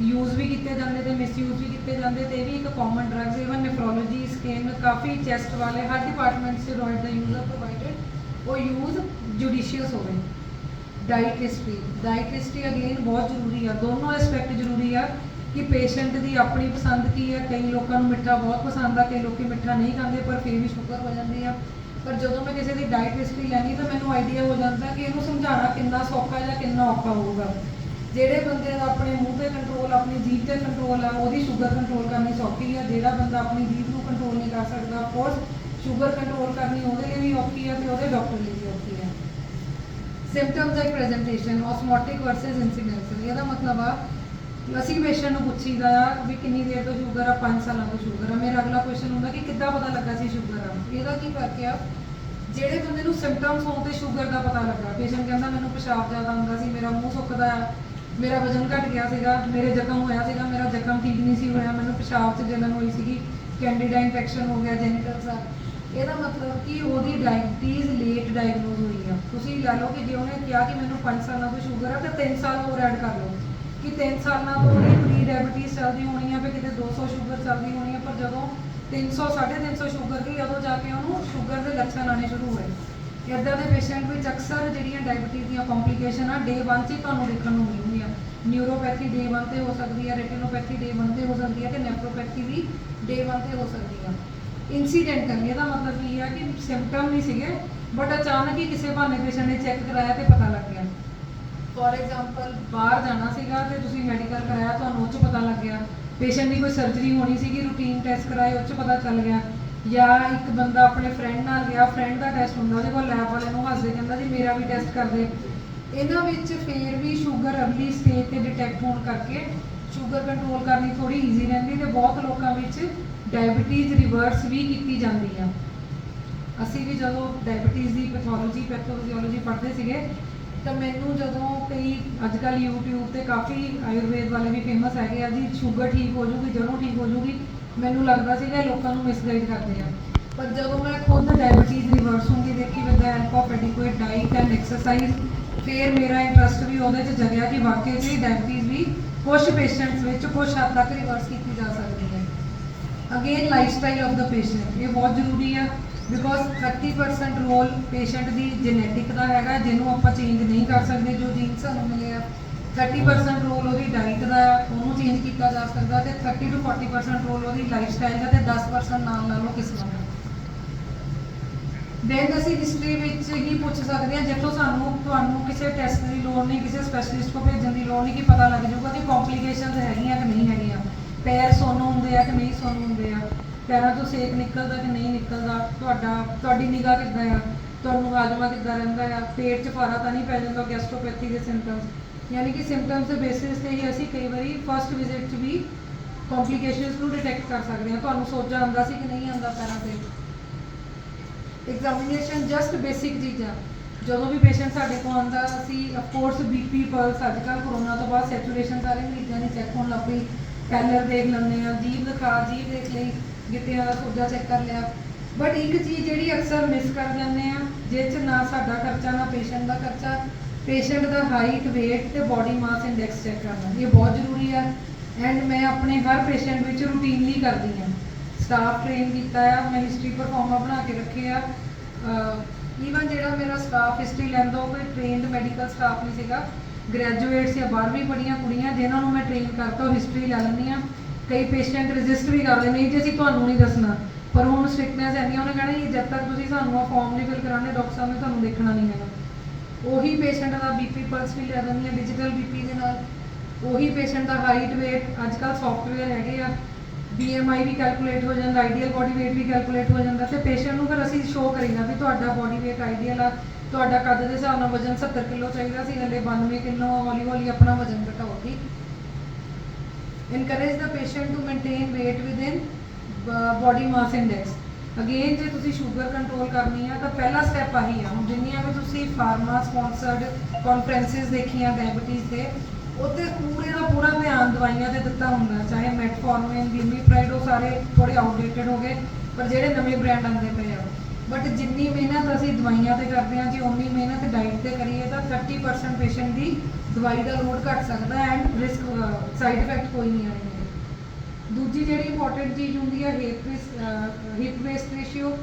ਯੂਜ਼ ਵੀ ਕੀਤੇ ਜਾਂਦੇ ਤੇ ਮਿਸਯੂਜ਼ ਵੀ ਕੀਤੇ ਜਾਂਦੇ, ਤੇ ਇਹ ਵੀ ਇੱਕ common drugs, even nephrology, skin, ਕਾਫੀ ਚੈਸਟ ਵਾਲੇ ਹਰ ਡਿਪਾਰਟਮੈਂਟ ਸਟੀਰੋਇਡ ਦਾ ਯੂਜ਼ ਆ ਪ੍ਰੋਵਾਈਡਡ, ਉਹ ਯੂਜ਼ ਜੁਡੀਸ਼ੀਅਸ ਹੋਵੇ। ਡਾਈਟ ਹਿਸਟਰੀ ਅਗੇਨ ਬਹੁਤ ਜ਼ਰੂਰੀ ਆ, ਦੋਨੋਂ ਐਸਪੈਕਟ ਜ਼ਰੂਰੀ ਆ कि पेशेंट की अपनी पसंद की है। कई लोगों को मिठा बहुत पसंद है, कई लोग मिठा नहीं खाते पर फिर भी शुगर हो जाती है। पर जो मैं किसी की डाइट हिस्ट्री लैनी तो मैंने आइडिया हो जाता कि इन्हू समझाना कितना सौखा या कितना औखा होगा। ਜਿਹੜੇ ਬੰਦੇ ਦਾ ਆਪਣੇ ਮੂੰਹ ਤੇ ਕੰਟਰੋਲ, ਆਪਣੀ ਜੀਭ ਤੇ ਕੰਟਰੋਲ ਆ, ਉਹਦੀ ਸ਼ੂਗਰ ਕੰਟਰੋਲ ਕਰਨੀ ਸੌਖੀ ਆ। ਜਿਹੜਾ ਬੰਦਾ ਆਪਣੀ ਜੀਭ ਨੂੰ ਕੰਟਰੋਲ ਨਹੀਂ ਕਰ ਸਕਦਾ, ਆਫਕੋਰਸ ਸ਼ੂਗਰ ਕੰਟਰੋਲ ਕਰਨੀ ਉਹਦੇ ਲਈ ਵੀ ਔਖੀ ਆ ਤੇ ਉਹਦੇ ਡਾਕਟਰ ਲਈ ਵੀ ਔਖੀ ਆ। Symptoms like presentation, osmotic versus incidental. ਇਹਦਾ ਮਤਲਬ ਆ ਅਸੀਂ ਪੇਸ਼ੈਂਟ ਨੂੰ ਪੁੱਛੀਦਾ ਆ ਵੀ ਕਿੰਨੀ ਦੇਰ ਤੋਂ ਸ਼ੂਗਰ ਆ, 5 ਸਾਲਾਂ ਤੋਂ ਸ਼ੂਗਰ ਆ। ਮੇਰਾ ਅਗਲਾ ਕੁਐਸਚਨ ਹੁੰਦਾ ਕਿ ਕਿੱਦਾਂ ਪਤਾ ਲੱਗਾ ਸੀ ਸ਼ੂਗਰ ਆ। ਇਹਦਾ ਕੀ ਫਰਕ ਆ, ਜਿਹੜੇ ਬੰਦੇ ਨੂੰ ਸਿੰਪਟਮਸ ਹੋਣ ਤੇ ਸ਼ੂਗਰ ਦਾ ਪਤਾ ਲੱਗਾ, ਪੇਸ਼ੈਂਟ ਕਹਿੰਦਾ ਮੈਨੂੰ ਪਿਸ਼ਾਬ ਜ਼ਿਆਦਾ ਹੁੰਦਾ ਸੀ, ਮੇਰਾ ਮੂੰਹ ਸੁੱਕਦਾ ਆ, ਮੇਰਾ ਵਜ਼ਨ ਘਟ ਗਿਆ ਸੀਗਾ, ਮੇਰੇ ਜ਼ਖਮ ਹੋਇਆ ਸੀਗਾ, ਮੇਰਾ ਜ਼ਖਮ ਠੀਕ ਨਹੀਂ ਸੀ ਹੋਇਆ, ਮੈਨੂੰ ਪਿਸ਼ਾਬ 'ਚ ਜਲਨ ਹੋਈ ਸੀਗੀ, ਕੈਂਡੀਡਾ ਇਨਫੈਕਸ਼ਨ ਹੋ ਗਿਆ, ਜੈਨੀਟਲਸ ਆ। ਇਹਦਾ ਮਤਲਬ ਕਿ ਉਹਦੀ ਡਾਇਬਟੀਜ਼ ਲੇਟ ਡਾਇਗਨੋਜ਼ ਹੋਈ ਆ। ਤੁਸੀਂ ਲੈ ਲਓ ਕਿ ਜੇ ਉਹਨੇ ਕਿਹਾ ਕਿ ਮੈਨੂੰ 5 ਸਾਲਾਂ ਤੋਂ ਸ਼ੂਗਰ ਆ, ਤਾਂ 3 ਸਾਲ ਹੋਰ ਐਡ ਕਰ ਲਓ ਕਿ 3 ਸਾਲਾਂ ਤੋਂ ਉਹਦੀ ਪ੍ਰੀ ਡਾਇਬਟੀਜ਼ ਚੱਲਦੀ ਹੋਣੀ ਆ, ਫਿਰ ਕਿਤੇ 200 ਸ਼ੂਗਰ ਚੱਲਦੀ ਹੋਣੀ ਆ। ਪਰ ਜਦੋਂ 300 350 ਸ਼ੂਗਰ ਗਈ, ਉਦੋਂ ਜਾ ਕੇ ਉਹਨੂੰ ਸ਼ੂਗਰ ਦੇ ਲੱਛਣ ਆਉਣੇ ਸ਼ੁਰੂ ਹੋਏ। ਇੱਦਾਂ ਦੇ ਪੇਸ਼ੈਂਟ ਵਿੱਚ ਅਕਸਰ ਜਿਹੜੀਆਂ ਡਾਇਬਟੀਜ਼ ਦੀਆਂ ਕੰਪਲੀਕੇਸ਼ਨ ਆ ਡੇ 1 'ਚ ਹੀ ਤੁਹਾਨੂੰ ਦੇਖਣ ਨੂੰ ਮਿਲਣਗੀਆਂ। ਨਿਊਰੋਪੈਥੀ ਡੇ 1 ਤੇ ਹੋ ਸਕਦੀ ਹੈ, ਰੈਟੀਨੋਪੈਥੀ ਡੇ 1 ਤੇ ਹੋ ਸਕਦੀ ਹੈ, ਤੇ ਨੈਫਰੋਪੈਥੀ ਵੀ ਡੇ 1 ਤੇ ਹੋ ਸਕਦੀ ਆ। ਇਨਸੀਡੈਂਟਲ, ਇਹਦਾ ਮਤਲਬ ਕੀ ਆ ਕਿ ਸਿੰਪਟਮ ਨਹੀਂ ਸੀਗੇ ਬਟ ਅਚਾਨਕ ਹੀ ਕਿਸੇ ਬਹਾਨੇ ਪੇਸ਼ੈਂਟ ਨੇ ਚੈੱਕ ਕਰਾਇਆ ਤੇ ਪਤਾ ਲੱਗ ਗਿਆ। ਫੋਰ ਐਗਜ਼ਾਮਪਲ ਬਾਹਰ ਜਾਣਾ ਸੀਗਾ ਤੇ ਤੁਸੀਂ ਮੈਡੀਕਲ ਕਰਾਇਆ, ਤੁਹਾਨੂੰ ਉਹ 'ਚ ਪਤਾ ਲੱਗ ਗਿਆ। ਪੇਸ਼ੈਂਟ ਦੀ ਕੋਈ ਸਰਜਰੀ ਹੋਣੀ ਸੀਗੀ, ਰੂਟੀਨ ਟੈਸਟ ਕਰਾਏ, ਉਹ 'ਚ ਪਤਾ ਚੱਲ ਗਿਆ। ਜਾਂ ਇੱਕ ਬੰਦਾ ਆਪਣੇ ਫਰੈਂਡ ਨਾਲ ਗਿਆ, ਫਰੈਂਡ ਦਾ ਟੈਸਟ ਹੁੰਦਾ, ਉਹਦੇ ਕੋਲ ਲੈਬ ਵਾਲੇ ਨੂੰ ਹੱਸਦੇ ਕਹਿੰਦਾ ਜੀ ਮੇਰਾ ਵੀ ਟੈਸਟ ਕਰ ਦੇ। ਇਹਨਾਂ ਵਿੱਚ ਫੇਰ ਵੀ ਸ਼ੂਗਰ ਅਰਲੀ ਸਟੇਜ ਤੇ ਡਿਟੈਕਟ ਹੋਣ ਕਰਕੇ ਸ਼ੂਗਰ ਕੰਟਰੋਲ ਕਰਨੀ ਥੋੜੀ ਈਜ਼ੀ ਰਹਿੰਦੀ ਤੇ ਬਹੁਤ ਲੋਕਾਂ ਵਿੱਚ ਡਾਇਬਟੀਜ਼ ਰਿਵਰਸ ਵੀ ਕੀਤੀ ਜਾਂਦੀ ਆ। ਅਸੀਂ ਵੀ ਜਦੋਂ ਡਾਇਬਟੀਜ਼ ਦੀ ਪੈਥੋਲੋਜੀ ਪੈਥੋਫਿਜ਼ੀਓਲੋਜੀ ਪੜ੍ਹਦੇ ਸੀਗੇ ਤਾਂ ਮੈਨੂੰ ਜਦੋਂ ਕਈ ਅੱਜ ਕੱਲ੍ਹ YouTube ਤੇ ਕਾਫੀ ਆਯੁਰਵੇਦ ਵਾਲੇ ਵੀ ਫੇਮਸ ਹੈਗੇ ਆ ਜੀ, ਸ਼ੂਗਰ ਠੀਕ ਹੋ ਜੂਗੀ, ਜਦੋਂ ਠੀਕ ਹੋ ਜੂਗੀ, ਮੈਨੂੰ ਲੱਗਦਾ ਸੀਗਾ ਲੋਕਾਂ ਨੂੰ ਮਿਸਗਾਈਡ ਕਰਦੇ ਆ। ਪਰ ਜਦੋਂ ਮੈਂ ਖੁਦ ਡਾਇਬਟੀਜ਼ ਰਿਵਰਸ ਹੁੰਦੀ ਦੇਖੀ with the help of adequate diet and exercise, ਫਿਰ ਮੇਰਾ ਇੰਟਰਸਟ ਵੀ ਉਹਦੇ 'ਚ ਜਗਿਆ ਕਿ ਵਾਕਈ 'ਚ ਡਾਇਬਟੀਜ਼ ਵੀ ਕੁਝ ਪੇਸ਼ੈਂਟਸ ਵਿੱਚ ਕੁਝ ਹੱਦ ਤੱਕ ਰਿਵਰਸ ਕੀਤੀ ਜਾ ਸਕਦੀ ਹੈ। Again life style of the patient, ਇਹ ਬਹੁਤ ਜ਼ਰੂਰੀ ਆ because 30% role patient the genetic ਦਾ ਹੈਗਾ, ਜਿਹਨੂੰ ਆਪਾਂ ਚੇਂਜ ਨਹੀਂ ਕਰ ਸਕਦੇ, ਜੋ ਜੀਨ ਸਾਨੂੰ ਮਿਲੇ ਆ। 30% ਰੋਲ ਉਹਦੀ ਡਾਈਟ ਦਾ ਆ, ਉਹਨੂੰ ਚੇਂਜ ਕੀਤਾ ਜਾ ਸਕਦਾ, ਤੇ 30 to 40% ਰੋਲ ਉਹਦੀ ਲਾਈਫ ਸਟਾਈਲ ਦਾ, ਤੇ 10% ਨਾਲ ਲਾ ਲਓ ਕਿਸਮਤ ਦਾ। ਦੈਨ ਅਸੀਂ ਹਿਸਟਰੀ ਵਿੱਚ ਹੀ ਪੁੱਛ ਸਕਦੇ ਹਾਂ, ਜਿੱਥੋਂ ਤੁਹਾਨੂੰ ਕਿਸੇ ਟੈਸਟ ਦੀ ਲੋੜ ਨਹੀਂ, ਕਿਸੇ ਸਪੈਸ਼ਲਿਸਟ ਕੋਲ ਭੇਜਣ ਦੀ ਲੋੜ ਨਹੀਂ, ਕਿ ਪਤਾ ਲੱਗ ਜਾਊਗਾ ਕਿ ਕੰਪਲੀਕੇਸ਼ਨਸ ਹੈਗੀਆਂ ਕਿ ਨਹੀਂ ਹੈਗੀਆਂ, ਪੈਰ ਸੁੰਨ ਹੁੰਦੇ ਆ ਕਿ ਨਹੀਂ ਸੁੰਨ ਹੁੰਦੇ ਆ, ਪੈਰਾਂ ਤੋਂ ਸੇਕ ਨਿਕਲਦਾ ਕਿ ਨਹੀਂ ਨਿਕਲਦਾ, ਤੁਹਾਡੀ ਨਿਗਾਹ ਕਿੱਦਾਂ ਆ, ਤੁਹਾਨੂੰ ਹਾਜ਼ਮਾ ਕਿੱਦਾਂ ਰਹਿੰਦਾ ਆ, ਪੇਟ 'ਚ ਫਾਰਾ ਤਾਂ ਨਹੀਂ ਪੈ ਜਾਂਦਾ, ਗੈਸਟ੍ਰੋਪੈਥੀ ਦੇ ਸਿੰਪਟਮਸ। ਯਾਨੀ ਕਿ ਸਿੰਪਟਮਸ ਦੇ ਬੇਸਿਸ 'ਤੇ ਹੀ ਅਸੀਂ ਕਈ ਵਾਰੀ ਫਸਟ ਵਿਜ਼ਿਟ 'ਚ ਵੀ ਕੰਪਲੀਕੇਸ਼ਨਸ ਨੂੰ ਡਿਟੈਕਟ ਕਰ ਸਕਦੇ ਹਾਂ। ਤੁਹਾਨੂੰ ਸੋਜਾ ਆਉਂਦਾ ਸੀ ਕਿ ਨਹੀਂ ਆਉਂਦਾ ਪੈਰਾਂ 'ਤੇ। ਐਗਜ਼ਾਮੀਨੇਸ਼ਨ ਜਸਟ ਬੇਸਿਕ ਚੀਜ਼ਾਂ, ਜਦੋਂ ਵੀ ਪੇਸ਼ੈਂਟ ਸਾਡੇ ਕੋਲ ਆਉਂਦਾ ਅਸੀਂ ਅਫਕੋਰਸ BP ਪਲਸ, ਅੱਜ ਕੱਲ੍ਹ ਕਰੋਨਾ ਤੋਂ ਬਾਅਦ ਸੈਚੂਰੇਸ਼ਨ ਸਾਰੇ ਮਰੀਜ਼ਾਂ ਦੀ ਚੈੱਕ ਹੋਣ ਲੱਗ ਪਈ, ਕੈਲਰ ਦੇਖ ਲੈਂਦੇ ਹਾਂ, ਜੀਭ ਦੇਖ ਲਈ, ਗਿੱਟਿਆਂ ਦਾ ਸੋਜਾ ਚੈੱਕ ਕਰ ਲਿਆ। ਬਟ ਇੱਕ ਚੀਜ਼ ਜਿਹੜੀ ਅਕਸਰ ਮਿਸ ਕਰ ਜਾਂਦੇ ਆ, ਜਿਸ 'ਚ ਨਾ ਸਾਡਾ ਖਰਚਾ ਨਾ ਪੇਸ਼ੈਂਟ ਦਾ ਖਰਚਾ, ਪੇਸ਼ੈਂਟ ਦਾ ਹਾਈਟ, ਵੇਟ ਤੇ ਬੋਡੀ ਮਾਸ ਇੰਡੈਕਸ ਚੈੱਕ ਕਰਨਾ, ਇਹ ਬਹੁਤ ਜ਼ਰੂਰੀ ਆ। ਐਂਡ ਮੈਂ ਆਪਣੇ ਹਰ ਪੇਸ਼ੈਂਟ ਵਿੱਚ ਰੂਟੀਨਲੀ ਕਰਦੀ ਹਾਂ, ਸਟਾਫ ਟ੍ਰੇਨ ਕੀਤਾ ਆ, ਮੈਂ ਹਿਸਟਰੀ ਪਰਫਾਰਮਰ ਬਣਾ ਕੇ ਰੱਖੇ ਆ। ਈਵਨ ਜਿਹੜਾ ਮੇਰਾ ਸਟਾਫ ਹਿਸਟਰੀ ਲੈਂਦਾ ਉਹ ਕੋਈ ਟ੍ਰੇਨਡ ਮੈਡੀਕਲ ਸਟਾਫ ਨਹੀਂ ਸੀਗਾ, ਗ੍ਰੈਜੂਏਟਸ ਜਾਂ 12ਵੀਂ ਪੜ੍ਹੀਆਂ ਕੁੜੀਆਂ ਜਿਨ੍ਹਾਂ ਨੂੰ ਮੈਂ ਟ੍ਰੇਨ ਕਰਤਾ ਉਹ ਹਿਸਟਰੀ ਲੈ ਲੈਂਦੀ ਹਾਂ। ਕਈ ਪੇਸ਼ੈਂਟ ਰਜਿਸਟ ਵੀ ਕਰਦੇ ਨਹੀਂ ਜੀ ਅਸੀਂ ਤੁਹਾਨੂੰ ਨਹੀਂ ਦੱਸਣਾ, ਪਰ ਹੁਣ ਸਟ੍ਰਿਕਨੈਸ ਐਨੀ, ਉਹਨੇ ਕਹਿਣਾ ਜੀ ਜਦ ਤੱਕ ਤੁਸੀਂ ਸਾਨੂੰ ਆ ਫਾਰਮ ਨਹੀਂ ਫਿਲ ਕਰਾਉਂਦੇ ਡਾਕਟਰ ਸਾਹਿਬ ਨੇ ਤੁਹਾਨੂੰ ਦੇਖਣਾ ਨਹੀਂ ਹੈਗਾ। ਉਹੀ ਪੇਸ਼ੈਂਟ ਦਾ BP ਪਲਸ ਵੀ ਲੈ ਦਿੰਦੀ ਹਾਂ ਡਿਜੀਟਲ BP ਦੇ ਨਾਲ, ਉਹੀ ਪੇਸ਼ੈਂਟ ਦਾ ਹਾਈਟ, ਵੇਟ, ਅੱਜ ਕੱਲ੍ਹ ਸੌਫਟਵੇਅਰ ਹੈਗੇ ਆ, BMI ਵੀ ਕੈਲਕੂਲੇਟ ਹੋ ਜਾਂਦਾ, ਆਈਡੀਅਲ ਬੋਡੀ ਵੇਟ ਵੀ ਕੈਲਕੂਲੇਟ ਹੋ ਜਾਂਦਾ, ਤੇ ਪੇਸ਼ੈਂਟ ਨੂੰ ਫਿਰ ਅਸੀਂ ਸ਼ੋਅ ਕਰੀਦਾ ਵੀ ਤੁਹਾਡਾ ਬੋਡੀ ਵੇਟ ਆਈਡੀਅਲ ਆ, ਤੁਹਾਡਾ ਕੱਦ ਦੇ ਹਿਸਾਬ ਨਾਲ ਵਜ਼ਨ 70 ਕਿਲੋ ਚਾਹੀਦਾ ਸੀ, ਹਲੇ 92 ਕਿਲੋ, ਹੌਲੀ ਹੌਲੀ ਆਪਣਾ ਵਜ਼ਨ ਘਟਾਓ। ਠੀਕ। Encourage the patient to maintain weight within body mass index. Again ਜੇ ਤੁਸੀਂ ਸ਼ੂਗਰ ਕੰਟਰੋਲ ਕਰਨੀ ਆ ਤਾਂ ਪਹਿਲਾ ਸਟੈਪ ਆਹੀ ਆ। ਹੁਣ ਜਿੰਨੀਆਂ ਵੀ ਤੁਸੀਂ ਫਾਰਮਾ ਸਪੌਂਸਰਡ ਕਾਨਫਰੰਸਿਸ ਦੇਖੀਆਂ ਡਾਇਬਟੀਜ਼ ਦੇ, ਉੱਥੇ ਪੂਰੇ ਦਾ ਪੂਰਾ ਧਿਆਨ ਦਵਾਈਆਂ 'ਤੇ ਦਿੱਤਾ ਹੁੰਦਾ, ਚਾਹੇ ਮੈਟਫੋਰਮਿਨ, ਗਲਿਮੀਪ੍ਰਾਈਡ, ਉਹ ਸਾਰੇ ਥੋੜ੍ਹੇ ਆਊਟਡੇਟਡ ਹੋ ਗਏ, ਪਰ ਜਿਹੜੇ ਨਵੇਂ ਬ੍ਰਾਂਡ ਆਉਂਦੇ ਪਏ ਆ। ਬਟ ਜਿੰਨੀ ਮਿਹਨਤ ਅਸੀਂ ਦਵਾਈਆਂ 'ਤੇ ਕਰਦੇ ਹਾਂ, ਜੇ ਉਨੀ ਮਿਹਨਤ ਡਾਈਟ 'ਤੇ ਕਰੀਏ ਤਾਂ 30% ਪੇਸ਼ੈਂਟ ਦੀ ਦਵਾਈ ਦਾ ਲੋਡ ਘੱਟ ਸਕਦਾ ਐਂਡ ਰਿਸਕ ਸਾਈਡ ਇਫੈਕਟ ਕੋਈ ਨਹੀਂ ਆਉਣਗੇ। ਦੂਜੀ ਜਿਹੜੀ ਇੰਪੋਰਟੈਂਟ ਚੀਜ਼ ਹੁੰਦੀ ਹੈ ਹਿਪ ਵੇਸਟ ਰੇਸ਼ੀਓ,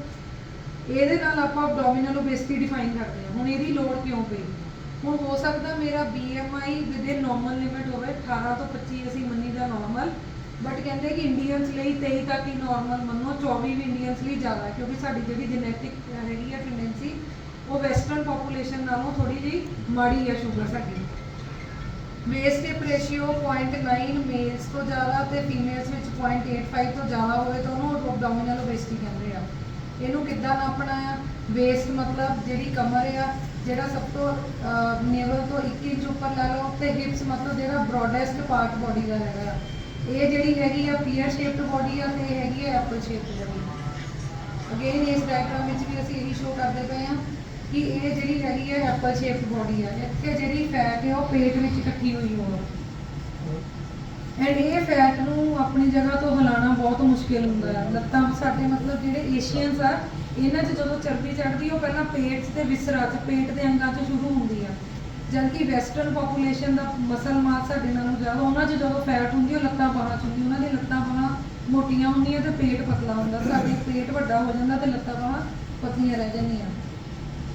ਇਹਦੇ ਨਾਲ ਆਪਾਂ ਅਬਡੋਮੀਨਲ ਓਬੇਸਿਟੀ ਡਿਫਾਈਨ ਕਰਦੇ ਹਾਂ। ਹੁਣ ਇਹਦੀ ਲੋੜ ਕਿਉਂ ਪਈ? ਹੁਣ ਹੋ ਸਕਦਾ ਮੇਰਾ BMI ਵਿਦਿਨ ਨਾਰਮਲ ਲਿਮਿਟ ਹੋਵੇ, 18 ਤੋਂ 25 ਅਸੀਂ ਮੰਨੀਦਾ ਨਾਰਮਲ, ਬਟ ਕਹਿੰਦੇ ਕਿ ਇੰਡੀਅਨਸ ਲਈ 23 ਤੱਕ ਹੀ ਨਾਰਮਲ ਮੰਨੋ, 24 ਵੀ ਇੰਡੀਅਨਸ ਲਈ ਜ਼ਿਆਦਾ ਹੈ, ਕਿਉਂਕਿ ਸਾਡੀ ਜਿਹੜੀ ਜੈਨੇਟਿਕ ਹੈਗੀ ਆ ਟੈਂਡੈਂਸੀ ਉਹ ਵੈਸਟਰਨ ਪੋਪੂਲੇਸ਼ਨ ਨਾਲੋਂ ਥੋੜੀ ਜਿਹੀ ਮਾੜੀ ਹੈ ਸ਼ੂਗਰ ਸਾਡੀ। ਵੇਸਟ ਹਿਪ ਰੇਸ਼ੀਓ 0.9 ਮੇਲਸ ਤੋਂ ਜ਼ਿਆਦਾ ਤੇ ਫੀਮੇਲਸ ਵਿੱਚ 0.85 ਤੋਂ ਜ਼ਿਆਦਾ ਹੋਵੇ ਤਾਂ ਉਹਨੂੰ ਐਬਡੋਮੀਨਲ ਓਬੇਸਿਟੀ ਕਹਿੰਦੇ ਆ। ਇਹਨੂੰ ਕਿੱਦਾਂ ਨਾਪਣਾ ਆ? ਵੇਸਟ ਮਤਲਬ ਜਿਹੜੀ ਕਮਰ ਆ, ਜਿਹੜਾ ਸਭ ਤੋਂ ਨੇਵਲ ਤੋਂ 1 ਇੰਚ ਉੱਪਰ ਲੈ ਲਓ, ਤੇ ਹਿਪਸ ਮਤਲਬ ਜਿਹੜਾ ਬ੍ਰੌਡੈਸਟ ਪਾਰਟ ਬੋਡੀ ਦਾ ਹੈਗਾ ਆ। ਇਹ ਜਿਹੜੀ ਹੈਗੀ ਆ ਪੀਅਰ ਸ਼ੇਪਡ ਬੋਡੀ ਆ ਤੇ ਇਹ ਹੈਗੀ ਆ ਐਪਲ ਸ਼ੇਪਡ ਬੋਡੀ। ਅਗੇਨ ਇਸ ਡਾਇਗਰਾਮ ਵਿੱਚ ਵੀ ਅਸੀਂ ਇਹੀ ਸ਼ੋ ਕਰਦੇ ਪਏ ਆ ਕਿ ਇਹ ਜਿਹੜੀ ਹੈਗੀ ਹੈ ਐਪਲ ਸ਼ੇਪਡ ਬੋਡੀ ਆ, ਇੱਥੇ ਜਿਹੜੀ ਫੈਟ ਹੈ ਉਹ ਪੇਟ ਵਿੱਚ ਇਕੱਠੀ ਹੋਈ ਹੋਵੇ, ਐਂਡ ਇਹ ਫੈਟ ਨੂੰ ਆਪਣੀ ਜਗ੍ਹਾ ਤੋਂ ਹਿਲਾਉਣਾ ਬਹੁਤ ਮੁਸ਼ਕਿਲ ਹੁੰਦਾ ਹੈ। ਲੱਤਾਂ ਸਾਡੇ ਮਤਲਬ ਜਿਹੜੇ ਏਸ਼ੀਅਨਸ ਆ, ਇਹਨਾਂ 'ਚ ਜਦੋਂ ਚਰਬੀ ਚੜ੍ਹਦੀ ਉਹ ਪਹਿਲਾਂ ਪੇਟ ਤੇ ਵਿਸਰਾ 'ਚ, ਪੇਟ ਦੇ ਅੰਗਾਂ 'ਚ ਸ਼ੁਰੂ ਹੁੰਦੀ ਆ, ਜਦਕਿ ਵੈਸਟਰਨ ਪੋਪੂਲੇਸ਼ਨ ਦਾ ਮਸਲ ਮਾਸ ਸਾਡੇ ਨਾਲੋਂ ਜ਼ਿਆਦਾ, ਉਹਨਾਂ 'ਚ ਜਦੋਂ ਫੈਟ ਹੁੰਦੀ ਉਹ ਲੱਤਾਂ ਬਾਹਾਂ 'ਚ ਹੁੰਦੀ, ਉਹਨਾਂ ਦੀ ਲੱਤਾਂ ਬਾਹਾਂ ਮੋਟੀਆਂ ਹੁੰਦੀਆਂ ਤੇ ਪੇਟ ਪਤਲਾ ਹੁੰਦਾ। ਸਾਡੇ ਪੇਟ ਵੱਡਾ ਹੋ ਜਾਂਦਾ ਤੇ ਲੱਤਾਂ ਬਾਹਾਂ ਪਤਲੀਆਂ ਰਹਿ ਜਾਂਦੀਆਂ।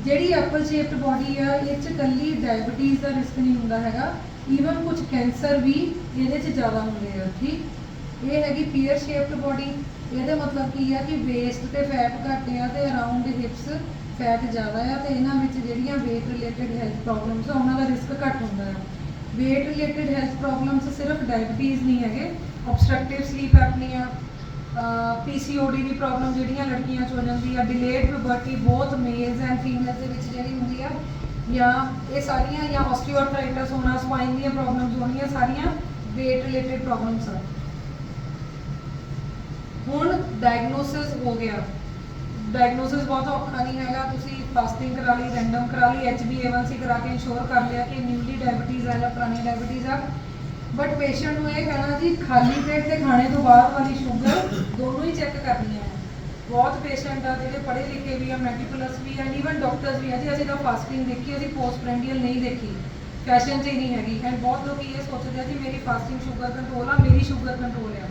ਜਿਹੜੀ ਐਪਲ ਸ਼ੇਪਡ ਬੋਡੀ ਆ, ਇਹ 'ਚ ਇਕੱਲੀ ਡਾਇਬਟੀਜ਼ ਦਾ ਰਿਸਕ ਨਹੀਂ ਹੁੰਦਾ ਹੈਗਾ, ਈਵਨ ਕੁਝ ਕੈਂਸਰ ਵੀ ਇਹਦੇ 'ਚ ਜ਼ਿਆਦਾ ਹੁੰਦੇ ਆ। ਠੀਕ, ਇਹ ਹੈਗੀ ਪੀਅਰ ਸ਼ੇਪਡ ਬੋਡੀ। ਇਹਦੇ ਮਤਲਬ ਕੀ ਆ ਕਿ ਵੇਸਟ ਤੇ ਫੈਟ ਘੱਟ ਆ ਤੇ ਅਰਾਊਂਡ ਹਿਪਸ ਫੈਟ ਜ਼ਿਆਦਾ ਆ, ਤੇ ਇਹਨਾਂ ਵਿੱਚ ਜਿਹੜੀਆਂ ਵੇਟ ਰਿਲੇਟਡ ਹੈਲਥ ਪ੍ਰੋਬਲਮਸ ਆ ਉਹਨਾਂ ਦਾ ਰਿਸਕ ਘੱਟ ਹੁੰਦਾ ਹੈ। ਵੇਟ ਰਿਲੇਟਡ ਹੈਲਥ ਪ੍ਰੋਬਲਮਸ ਸਿਰਫ ਡਾਇਬਟੀਜ਼ ਨਹੀਂ ਹੈਗੇ, ਆਬਸਟਰਕਟਿਵ ਸਲੀਪ ਐਪਨੀਆ, PCOD ਦੀ ਪ੍ਰੋਬਲਮ ਜਿਹੜੀਆਂ ਲੜਕੀਆਂ 'ਚ ਹੋ ਜਾਂਦੀ ਆ, ਡਿਲੇਡ ਪਿਊਬਰਟੀ ਬਹੁਤ ਮੇਲਸ ਐਂਡ ਫੀਮੇਲਸ ਦੇ ਵਿੱਚ ਜਿਹੜੀ ਹੁੰਦੀ ਆ, ਜਾਂ ਇਹ ਸਾਰੀਆਂ, ਜਾਂ ਆਸਟੀਓਆਰਥਰਾਈਟਿਸ ਹੋਣਾ, ਸਪਾਈਨ ਦੀਆਂ ਪ੍ਰੋਬਲਮਸ ਹੋਣੀਆਂ, ਸਾਰੀਆਂ ਵੇਟ ਰਿਲੇਟਡ ਪ੍ਰੋਬਲਮਸ ਆ। ਹੁਣ ਡਾਇਗਨੋਸਿਸ ਹੋ ਗਿਆ। ਡਾਇਗਨੋਸਿਸ ਬਹੁਤ ਔਖਾ ਨਹੀਂ ਹੈਗਾ, ਤੁਸੀਂ ਫਾਸਟਿੰਗ ਕਰਾ ਲਈ, ਰੈਂਡਮ ਕਰਾ ਲਈ, HbA1c ਕਰਾ ਕੇ ਇੰਸ਼ੋਰ ਕਰ ਲਿਆ ਕਿ ਨਿਊਲੀ ਡਾਇਬਟੀਜ਼ ਆ ਜਾਂ ਪੁਰਾਣੀ ਡਾਇਬਟੀਜ਼ ਆ, ਬਟ ਪੇਸ਼ੈਂਟ ਨੂੰ ਇਹ ਕਹਿਣਾ ਜੀ ਖਾਲੀ ਪੇਟ ਤੇ ਖਾਣੇ ਤੋਂ ਬਾਅਦ ਵਾਲੀ ਸ਼ੂਗਰ ਦੋਨੋਂ ਹੀ ਚੈੱਕ ਕਰਨੀਆਂ ਹੈ। ਬਹੁਤ ਪੇਸ਼ੈਂਟ ਆ ਜਿਹੜੇ ਪੜ੍ਹੇ ਲਿਖੇ ਵੀ ਆ, ਮੈਡੀਕਲਸ ਵੀ ਆ, ਈਵਨ ਡਾਕਟਰਸ ਵੀ ਆ ਜੀ, ਅਸੀਂ ਤਾਂ ਫਾਸਟਿੰਗ ਦੇਖੀ, ਅਸੀਂ ਪੋਸਟ ਪ੍ਰੈਂਡੀਅਲ ਨਹੀਂ ਦੇਖੀ, ਫੈਸ਼ਨ 'ਚ ਹੀ ਨਹੀਂ ਹੈਗੀ। ਐਂਡ ਬਹੁਤ ਲੋਕ ਇਹ ਸੋਚਦੇ ਆ ਜੀ ਮੇਰੀ ਫਾਸਟਿੰਗ ਸ਼ੂਗਰ ਕੰਟਰੋਲ ਆ, ਮੇਰੀ ਸ਼ੂਗਰ ਕੰਟਰੋਲ ਆ।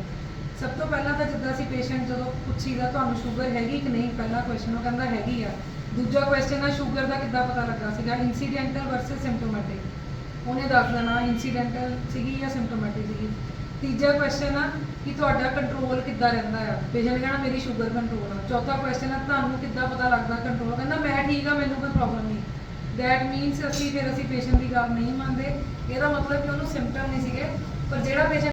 ਸਭ ਤੋਂ ਪਹਿਲਾਂ ਤਾਂ ਜਿੱਦਾਂ ਅਸੀਂ ਪੇਸ਼ੈਂਟ ਜਦੋਂ ਪੁੱਛੀਦਾ ਤੁਹਾਨੂੰ ਸ਼ੂਗਰ ਹੈਗੀ ਕਿ ਨਹੀਂ, ਪਹਿਲਾ ਕੁਐਸਚਨ ਉਹ ਕਹਿੰਦਾ ਹੈਗੀ ਆ। ਦੂਜਾ ਕੁਐਸਚਨ ਆ ਸ਼ੂਗਰ ਦਾ ਕਿੱਦਾਂ ਪਤਾ ਲੱਗਾ ਸੀਗਾ, ਇਨਸੀਡੈਂਟਲ ਵਰਸਸ ਸਿੰਪਟੋਮੈਟਿਕ, ਉਹਨੇ ਦੱਸ ਦੇਣਾ ਇਨਸੀਡੈਂਟਲ ਸੀਗੀ ਜਾਂ ਸਿੰਪਟੋਮੈਟਿਕ ਸੀਗੀ। ਤੀਜਾ ਕੁਐਸਚਨ ਆ ਕਿ ਤੁਹਾਡਾ ਕੰਟਰੋਲ ਕਿੱਦਾਂ ਰਹਿੰਦਾ ਆ, ਪੇਸ਼ੈਂਟ ਕਹਿਣਾ ਮੇਰੀ ਸ਼ੂਗਰ ਕੰਟਰੋਲ ਆ। ਚੌਥਾ ਕੁਐਸਚਨ ਆ ਤੁਹਾਨੂੰ ਕਿੱਦਾਂ ਪਤਾ ਲੱਗਦਾ ਕੰਟਰੋਲ, ਕਹਿੰਦਾ ਮੈਂ ਠੀਕ ਆ, ਮੈਨੂੰ ਕੋਈ ਪ੍ਰੋਬਲਮ ਨਹੀਂ। ਦੈਟ ਮੀਨਸ ਅਸੀਂ ਪੇਸ਼ੈਂਟ ਦੀ ਗੱਲ ਨਹੀਂ ਮੰਨਦੇ, ਇਹਦਾ ਮਤਲਬ ਕਿ ਉਹਨੂੰ ਸਿੰਪਟਮ ਨਹੀਂ ਸੀਗੇ। ਪਰ ਜਿਹੜਾ ਪੇਸ਼ੈਂਟ